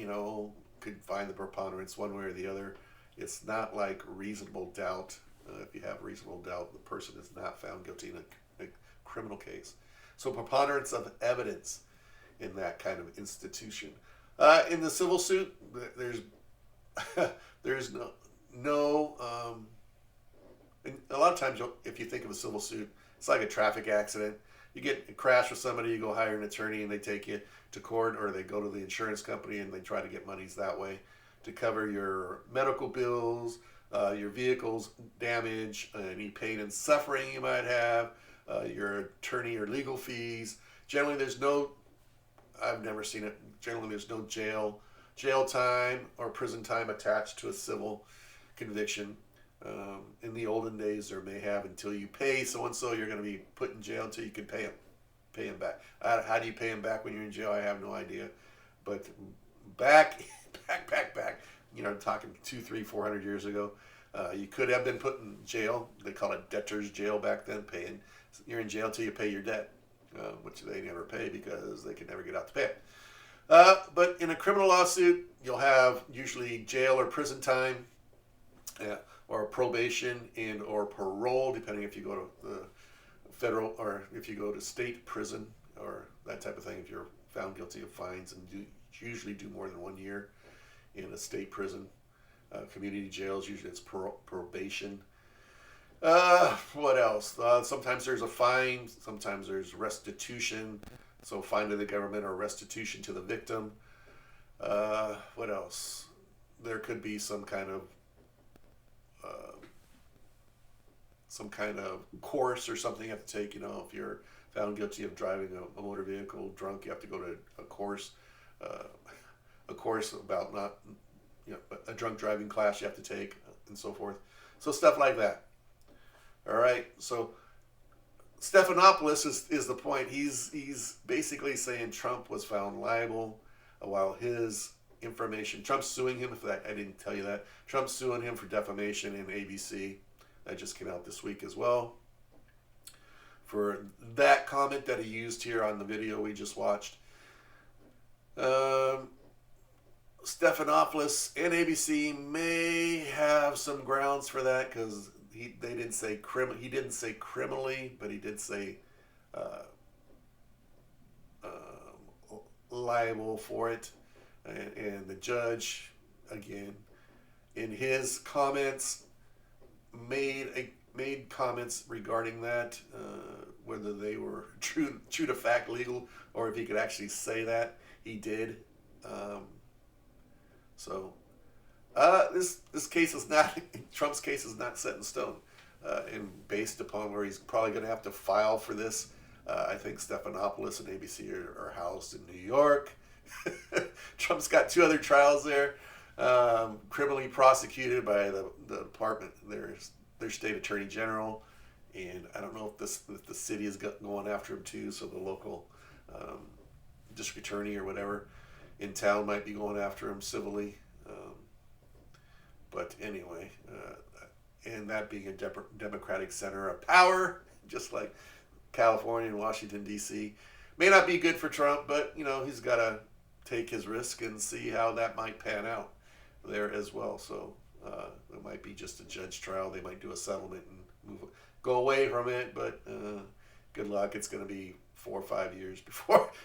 could find the preponderance one way or the other. It's not like reasonable doubt. If you have reasonable doubt, the person is not found guilty in a criminal case. So preponderance of evidence in that kind of institution. In the civil suit, there's no and a lot of times, if you think of a civil suit, it's like a traffic accident. You get a crash with somebody, you go hire an attorney, and they take you to court, or they go to the insurance company and they try to get monies that way to cover your medical bills, your vehicle's damage, any pain and suffering you might have, your attorney or legal fees. Generally, I've never seen it. Generally, there's no jail time or prison time attached to a civil conviction. In the olden days, there may have until you pay so-and-so, you're going to be put in jail until you can pay him back. How do you pay him back when you're in jail? I have no idea. But back, talking 200, 300, 400 years ago, you could have been put in jail. They call it debtor's jail back then, paying. You're in jail until you pay your debt, which they never pay because they can never get out to pay it. But in a criminal lawsuit, you'll have usually jail or prison time, or probation and or parole, depending if you go to the federal or if you go to state prison or that type of thing. If you're found guilty of fines, and usually do more than 1 year in a state prison. Community jails, usually it's probation. What else? Sometimes there's a fine, sometimes there's restitution. So fine to the government or restitution to the victim. What else? There could be some kind of course or something you have to take. If you're found guilty of driving a motor vehicle drunk, you have to go to a course about not, a drunk driving class you have to take, and so forth. So stuff like that. All right. So Stephanopoulos is the point. He's basically saying Trump was found liable while his information. Trump's suing him. I didn't tell you that. Trump's suing him for defamation in ABC. That just came out this week as well. For that comment that he used here on the video we just watched. Stephanopoulos and ABC may have some grounds for that because he didn't say criminally, but he did say liable for it. And the judge, again, in his comments, made comments regarding that, whether they were true to fact legal or if he could actually say that. He did. This case is not, Trump's case is not set in stone. And based upon where he's probably going to have to file for this, I think Stephanopoulos and ABC are housed in New York. Trump's got 2 other trials there, criminally prosecuted by the department, their state attorney general, and I don't know if the city is going after him too. So the local district attorney or whatever in town might be going after him civilly. But anyway, and that being a Democratic center of power, just like California and Washington, D.C., may not be good for Trump, but he's got to take his risk and see how that might pan out there as well. So it might be just a judge trial. They might do a settlement and go away from it, but good luck. It's going to be 4 or 5 years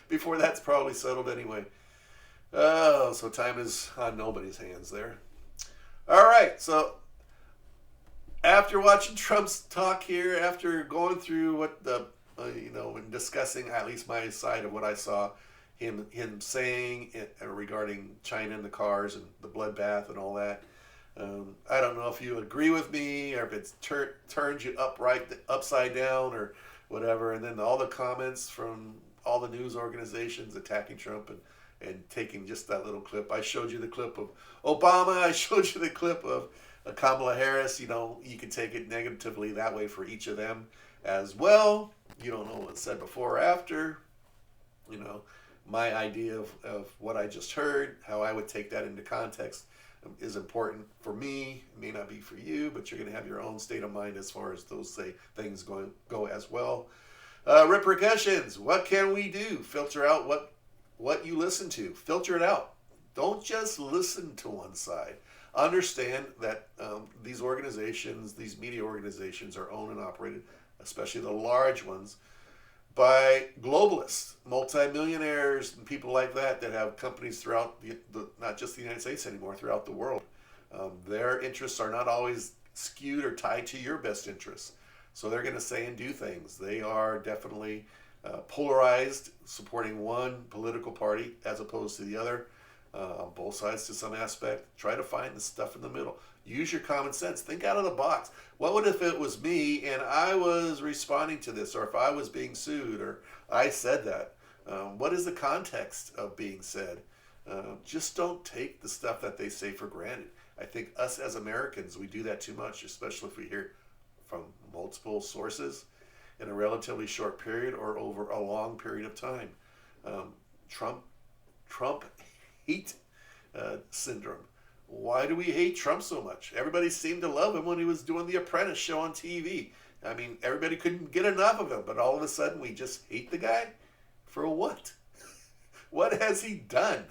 before that's probably settled anyway. So time is on nobody's hands there. All right, so after watching Trump's talk here, after going through what and discussing at least my side of what I saw, him saying regarding China and the cars and the bloodbath and all that. I don't know if you agree with me or if it's turned you upside down or whatever. And then all the comments from all the news organizations attacking Trump and taking just that little clip. I showed you the clip of Obama. I showed you the clip of Kamala Harris. You know, you can take it negatively that way for each of them as well. You don't know what's said before or after. You know, my idea of what I just heard, how I would take that into context is important for me. It may not be for you, but you're going to have your own state of mind as far as those things go as well. Repercussions. What can we do? Filter out what you listen to. Filter it out. Don't just listen to one side. Understand that these organizations, these media organizations, are owned and operated, especially the large ones, by globalists, multimillionaires, and people like that have companies throughout not just the United States anymore, throughout the world. Their interests are not always skewed or tied to your best interests. So they're going to say and do things. They are definitely polarized, supporting one political party as opposed to the other, on both sides to some aspect. Try to find the stuff in the middle. Use your common sense. Think out of the box. What would if it was me and I was responding to this, or if I was being sued, or I said that? What is the context of being said? Just don't take the stuff that they say for granted. I think us as Americans, we do that too much, especially if we hear from multiple sources in a relatively short period or over a long period of time. Trump hate syndrome. Why do we hate Trump so much? Everybody seemed to love him when he was doing the Apprentice show on TV. I mean, everybody couldn't get enough of him, but all of a sudden we just hate the guy? For what? What has he done?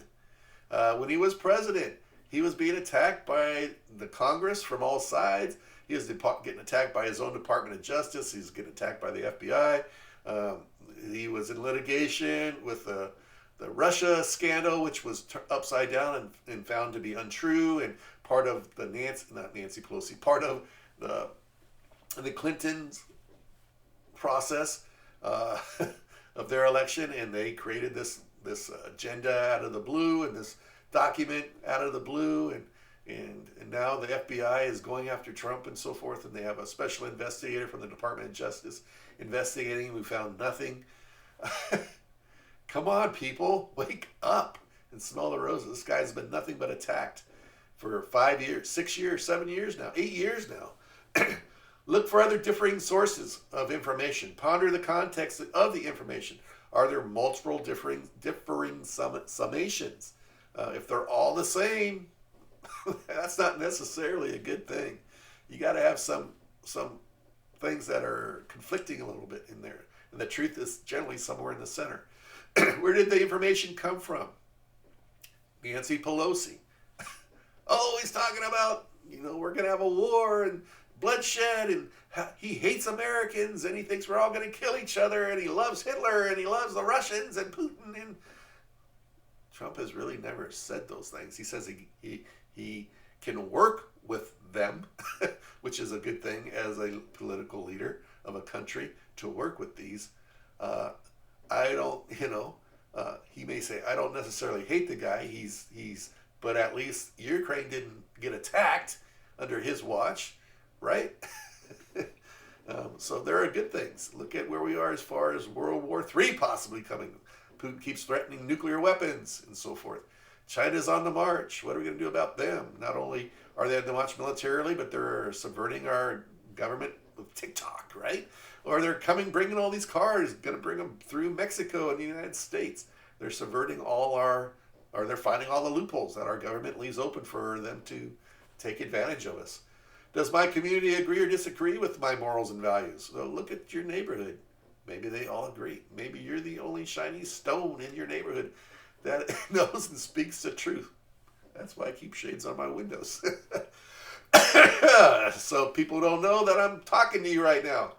When he was president, he was being attacked by the Congress from all sides. He was getting attacked by his own Department of Justice. He was getting attacked by the FBI. He was in litigation with the Russia scandal, which was upside down and found to be untrue, and part of the Nancy Pelosi, part of the Clintons process of their election, and they created this agenda out of the blue and this document out of the blue, and now the FBI is going after Trump and so forth, and they have a special investigator from the Department of Justice investigating. We found nothing. Come on, people, wake up and smell the roses. This guy's been nothing but attacked for 5 years, 6 years, 7 years now, 8 years now. Look for other differing sources of information. Ponder the context of the information. Are there multiple differing summations? If they're all the same, that's not necessarily a good thing. You got to have some things that are conflicting a little bit in there. And the truth is generally somewhere in the center. Where did the information come from? Nancy Pelosi. Oh, he's talking about, we're going to have a war and bloodshed, and he hates Americans, and he thinks we're all going to kill each other, and he loves Hitler, and he loves the Russians and Putin. And Trump has really never said those things. He says he can work with them, which is a good thing as a political leader of a country, to work with these. I don't, he may say, I don't necessarily hate the guy. But at least Ukraine didn't get attacked under his watch, right? So there are good things. Look at where we are as far as World War III possibly coming. Putin keeps threatening nuclear weapons and so forth. China's on the march. What are we going to do about them? Not only are they on the march militarily, but they're subverting our government with TikTok, right? Or they're bringing all these cars, going to bring them through Mexico and the United States. They're subverting they're finding all the loopholes that our government leaves open for them to take advantage of us. Does my community agree or disagree with my morals and values? Well, look at your neighborhood. Maybe they all agree. Maybe you're the only shiny stone in your neighborhood that knows and speaks the truth. That's why I keep shades on my windows. So people don't know that I'm talking to you right now.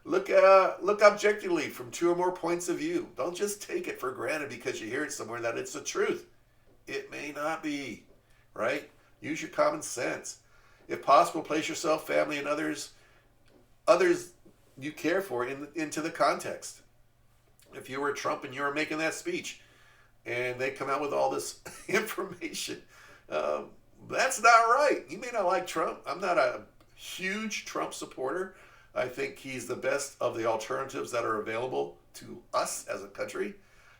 Look objectively from 2 or more points of view. Don't just take it for granted because you hear it somewhere that it's the truth. It may not be, right? Use your common sense. If possible, place yourself, family, and others you care for into the context. If you were Trump and you were making that speech, and they come out with all this information. That's not right. You may not like Trump. I'm not a huge Trump supporter. I think he's the best of the alternatives that are available to us as a country.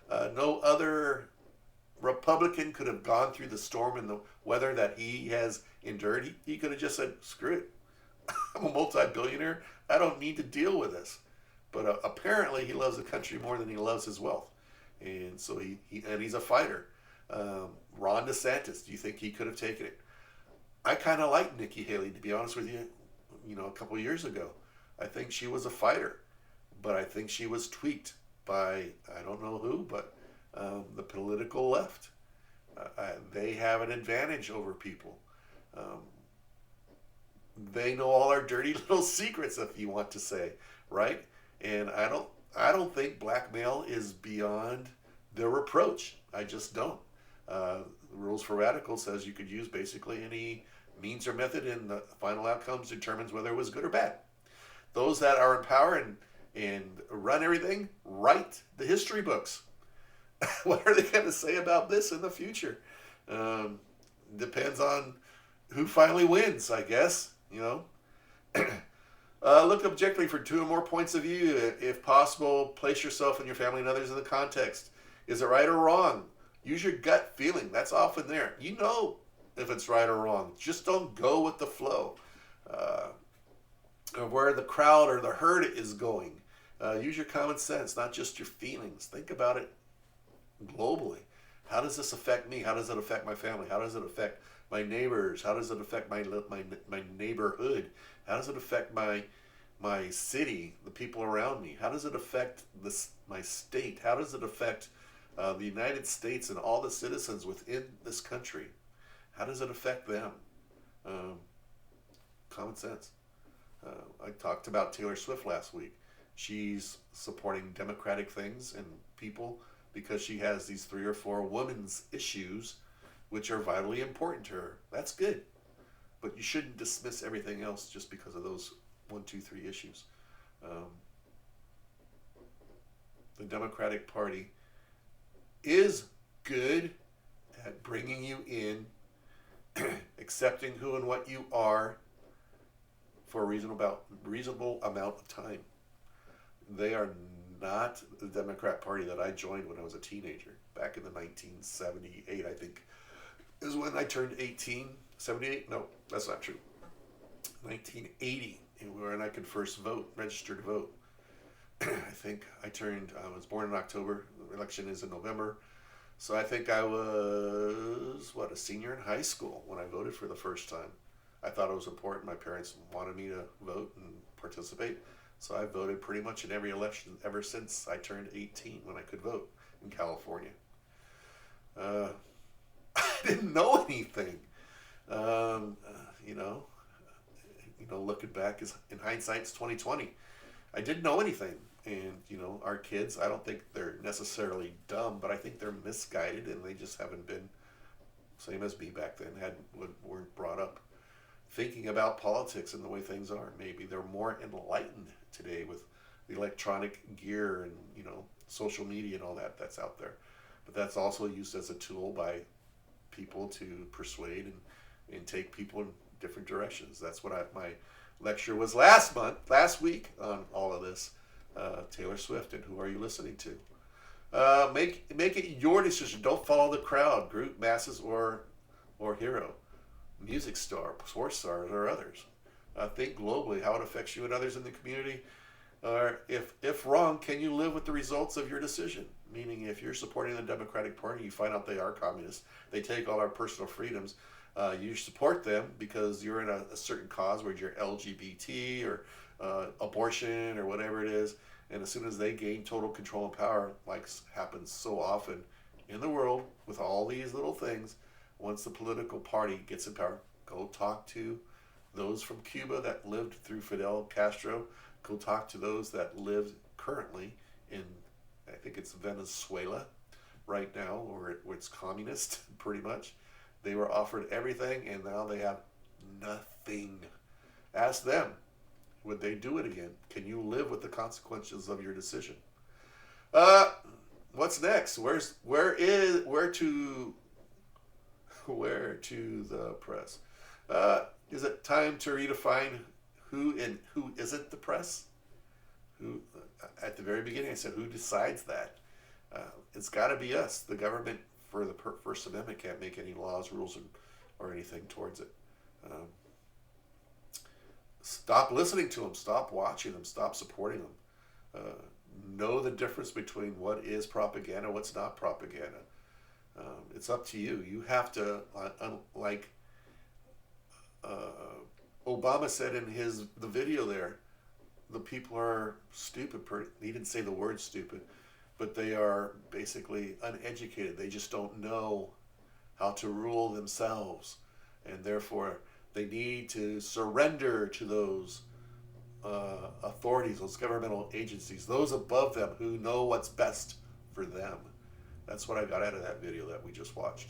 No other Republican could have gone through the storm and the weather that he has endured. He could have just said, screw it. I'm a multi-billionaire. I don't need to deal with this. But apparently he loves the country more than he loves his wealth. And so he's a fighter. Ron DeSantis, do you think he could have taken it? I kind of like Nikki Haley, to be honest with you, a couple of years ago. I think she was a fighter, but I think she was tweaked by, I don't know who, but the political left. They have an advantage over people. They know all our dirty little secrets, if you want to say, right? And I don't think blackmail is beyond their reproach. I just don't. The rules for radical says you could use basically any means or method, and the final outcomes determines whether it was good or bad. Those that are in power and run everything, write the history books. What are they going to say about this in the future? Depends on who finally wins, I guess. Look objectively for two or more points of view. If possible, place yourself and your family and others in the context. Is it right or wrong? Use your gut feeling. That's often there. You know if it's right or wrong. Just don't go with the flow. Or where the crowd or the herd is going. Use your common sense, not just your feelings. Think about it globally. How does this affect me? How does it affect my family? How does it affect my neighbors? How does it affect my neighborhood? How does it affect my city, the people around me? How does it affect my state? How does it affect the United States and all the citizens within this country? How does it affect them? Common sense. I talked about Taylor Swift last week. She's supporting democratic things and people because she has these 3 or 4 women's issues which are vitally important to her. That's good. But you shouldn't dismiss everything else just because of those 1, 2, 3 issues. The Democratic Party is good at bringing you in, accepting who and what you are for a reasonable amount of time. They are not the Democrat Party that I joined when I was a teenager. Back in the 1978, I think, is when I turned 18. 78? No, that's not true. 1980, when I could first vote, register to vote. I was born in October. The election is in November. So I think I was, a senior in high school when I voted for the first time. I thought it was important. My parents wanted me to vote and participate. So I voted pretty much in every election ever since I turned 18 when I could vote in California. I didn't know anything. Looking back, in hindsight, it's 2020. I didn't know anything. And, our kids, I don't think they're necessarily dumb, but I think they're misguided and they just haven't been, same as me back then, weren't brought up thinking about politics and the way things are. Maybe they're more enlightened today with the electronic gear and, social media and all that's out there. But that's also used as a tool by people to persuade and take people in different directions. That's what my lecture was last week on all of this. Taylor Swift and who are you listening to? Make it your decision. Don't follow the crowd, group, masses, or hero, music star, sports stars, or others. Think globally how it affects you and others in the community. Or if wrong, can you live with the results of your decision? Meaning, if you're supporting the Democratic Party, you find out they are communists, they take all our personal freedoms. You support them because you're in a certain cause, where you're LGBT or abortion or whatever it is, and as soon as they gain total control and power, like happens so often in the world with all these little things, once the political party gets in power, go talk to those from Cuba that lived through Fidel Castro, go talk to those that live currently in, I think it's Venezuela right now, where it's communist pretty much. They were offered everything and now they have nothing. Ask them, would they do it again? Can you live with the consequences of your decision? what's next? Where to the press? Is it time to redefine who isn't the press? Who, at the very beginning, I said, who decides that? It's got to be us. The government, for the First Amendment, can't make any laws, rules, or anything towards it. Stop listening to them. Stop watching them. Stop supporting them. Know the difference between what is propaganda, what's not propaganda. It's up to you. You have to, like Obama said in the video there, the people are stupid. He didn't say the word stupid, but they are basically uneducated. They just don't know how to rule themselves, and therefore they need to surrender to those authorities, those governmental agencies, those above them who know what's best for them. That's what I got out of that video that we just watched.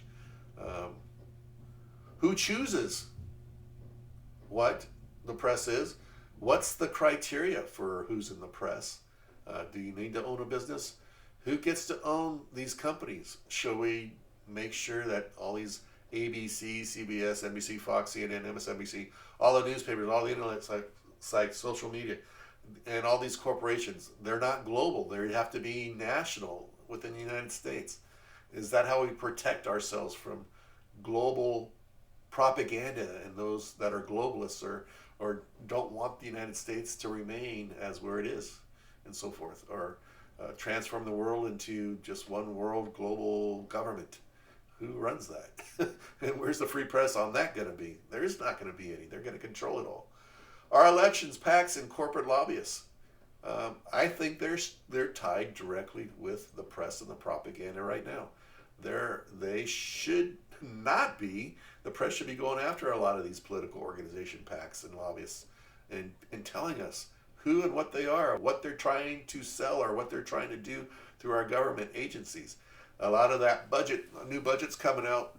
Who chooses what the press is? What's the criteria for who's in the press? Do you need to own a business? Who gets to own these companies? Shall we make sure that all these ABC, CBS, NBC, Fox, CNN, MSNBC, all the newspapers, all the internet sites, social media, and all these corporations, they're not global. They have to be national within the United States. Is that how we protect ourselves from global propaganda and those that are globalists or don't want the United States to remain as where it is and so forth, or transform the world into just one world global government? Who runs that? And where's the free press on that going to be? There's not going to be any. They're going to control it all. Our elections, PACs, and corporate lobbyists. I think they're tied directly with the press and the propaganda right now. They should not be. The press should be going after a lot of these political organization PACs and lobbyists and telling us who and what they are, what they're trying to sell, or what they're trying to do through our government agencies. A lot of that new budget's coming out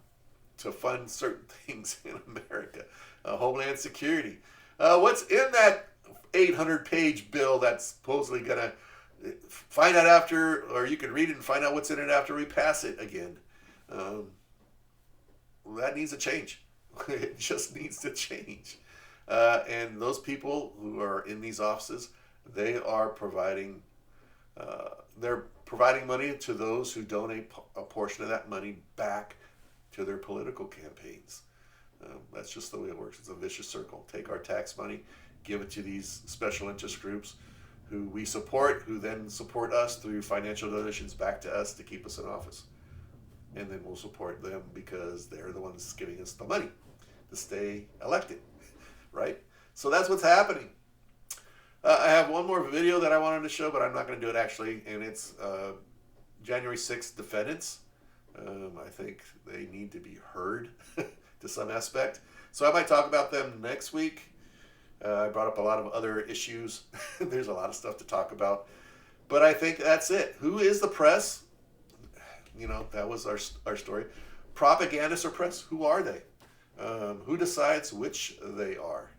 to fund certain things in America. Homeland Security. What's in that 800-page bill that's supposedly going to find out after, or you can read it and find out what's in it after we pass it again. That needs to change. It just needs to change. And those people who are in these offices, they are providing money to those who donate a portion of that money back to their political campaigns. That's just the way it works. It's a vicious circle. Take our tax money, give it to these special interest groups who we support, who then support us through financial donations back to us to keep us in office. And then we'll support them because they're the ones giving us the money to stay elected, right? So that's what's happening. I have one more video that I wanted to show, but I'm not going to do it actually, and it's January 6th defendants. I think they need to be heard to some aspect. So I might talk about them next week. I brought up a lot of other issues. There's a lot of stuff to talk about. But I think that's it. Who is the press? You know, that was our story. Propagandists or press? Who are they? Who decides which they are?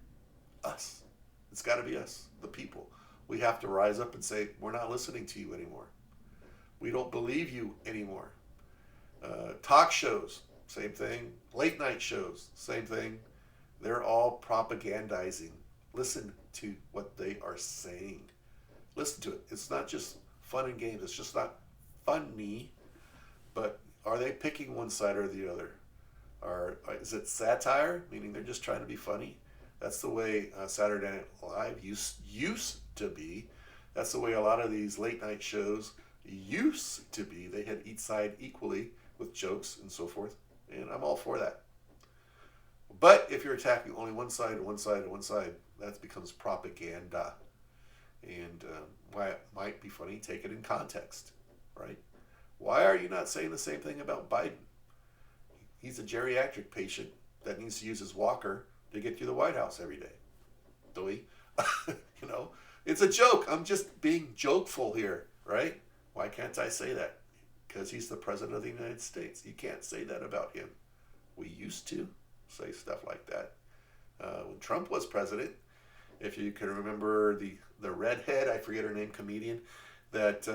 Us. It's got to be us, the people. We have to rise up and say, we're not listening to you anymore. We don't believe you anymore. Talk shows, same thing. Late night shows, same thing. They're all propagandizing. Listen to what they are saying. Listen to it. It's not just fun and games. It's just not funny. But are they picking one side or the other? Is it satire, meaning they're just trying to be funny? That's the way Saturday Night Live used to be. That's the way a lot of these late night shows used to be. They had each side equally with jokes and so forth. And I'm all for that. But if you're attacking only one side, that becomes propaganda. And why it might be funny, take it in context, right? Why are you not saying the same thing about Biden? He's a geriatric patient that needs to use his walker to get to the White House every day. Do we? You know, it's a joke. I'm just being jokeful here, right? Why can't I say that? Because he's the president of the United States. You can't say that about him. We used to say stuff like that. When Trump was president, if you can remember the redhead, I forget her name, comedian, that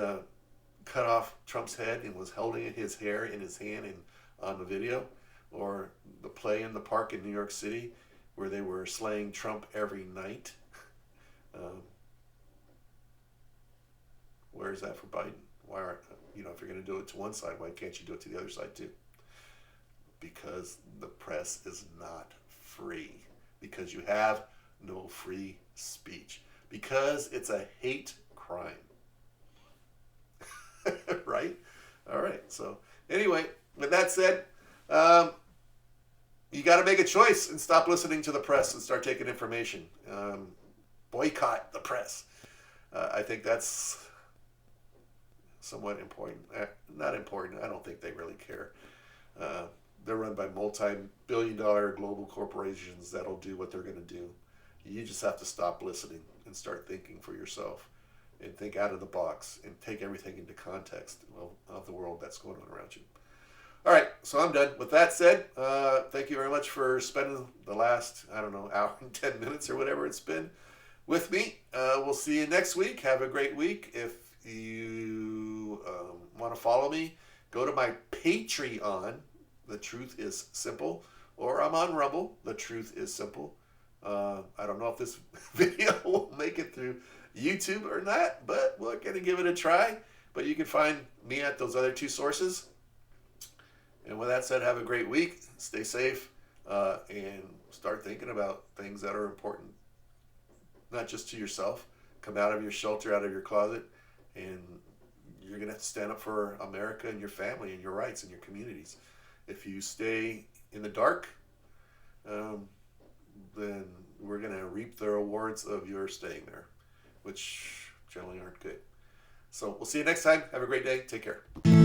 cut off Trump's head and was holding his hair in his hand on the video, or the play in the park in New York City where they were slaying Trump every night. Where is that for Biden? Why aren't, if you're going to do it to one side, why can't you do it to the other side too? Because the press is not free. Because you have no free speech. Because it's a hate crime. Right? All right. So anyway, with that said, you got to make a choice and stop listening to the press and start taking information. Boycott the press. I think that's somewhat important. Not important. I don't think they really care. They're run by multi-billion-dollar global corporations that'll do what they're going to do. You just have to stop listening and start thinking for yourself and think out of the box and take everything into context of the world that's going on around you. All right, so I'm done. With that said, thank you very much for spending the last, hour and 10 minutes or whatever it's been with me. We'll see you next week. Have a great week. If you want to follow me, go to my Patreon. The Truth is Simple. Or I'm on Rumble. The Truth is Simple. I don't know if this video will make it through YouTube or not, but we're going to give it a try. But you can find me at those other two sources. And with that said, have a great week. Stay safe. And start thinking about things that are important. Not just to yourself. Come out of your shelter, out of your closet. And you're going to have to stand up for America and your family and your rights and your communities. If you stay in the dark, then we're going to reap the rewards of your staying there, which generally aren't good. So we'll see you next time. Have a great day. Take care.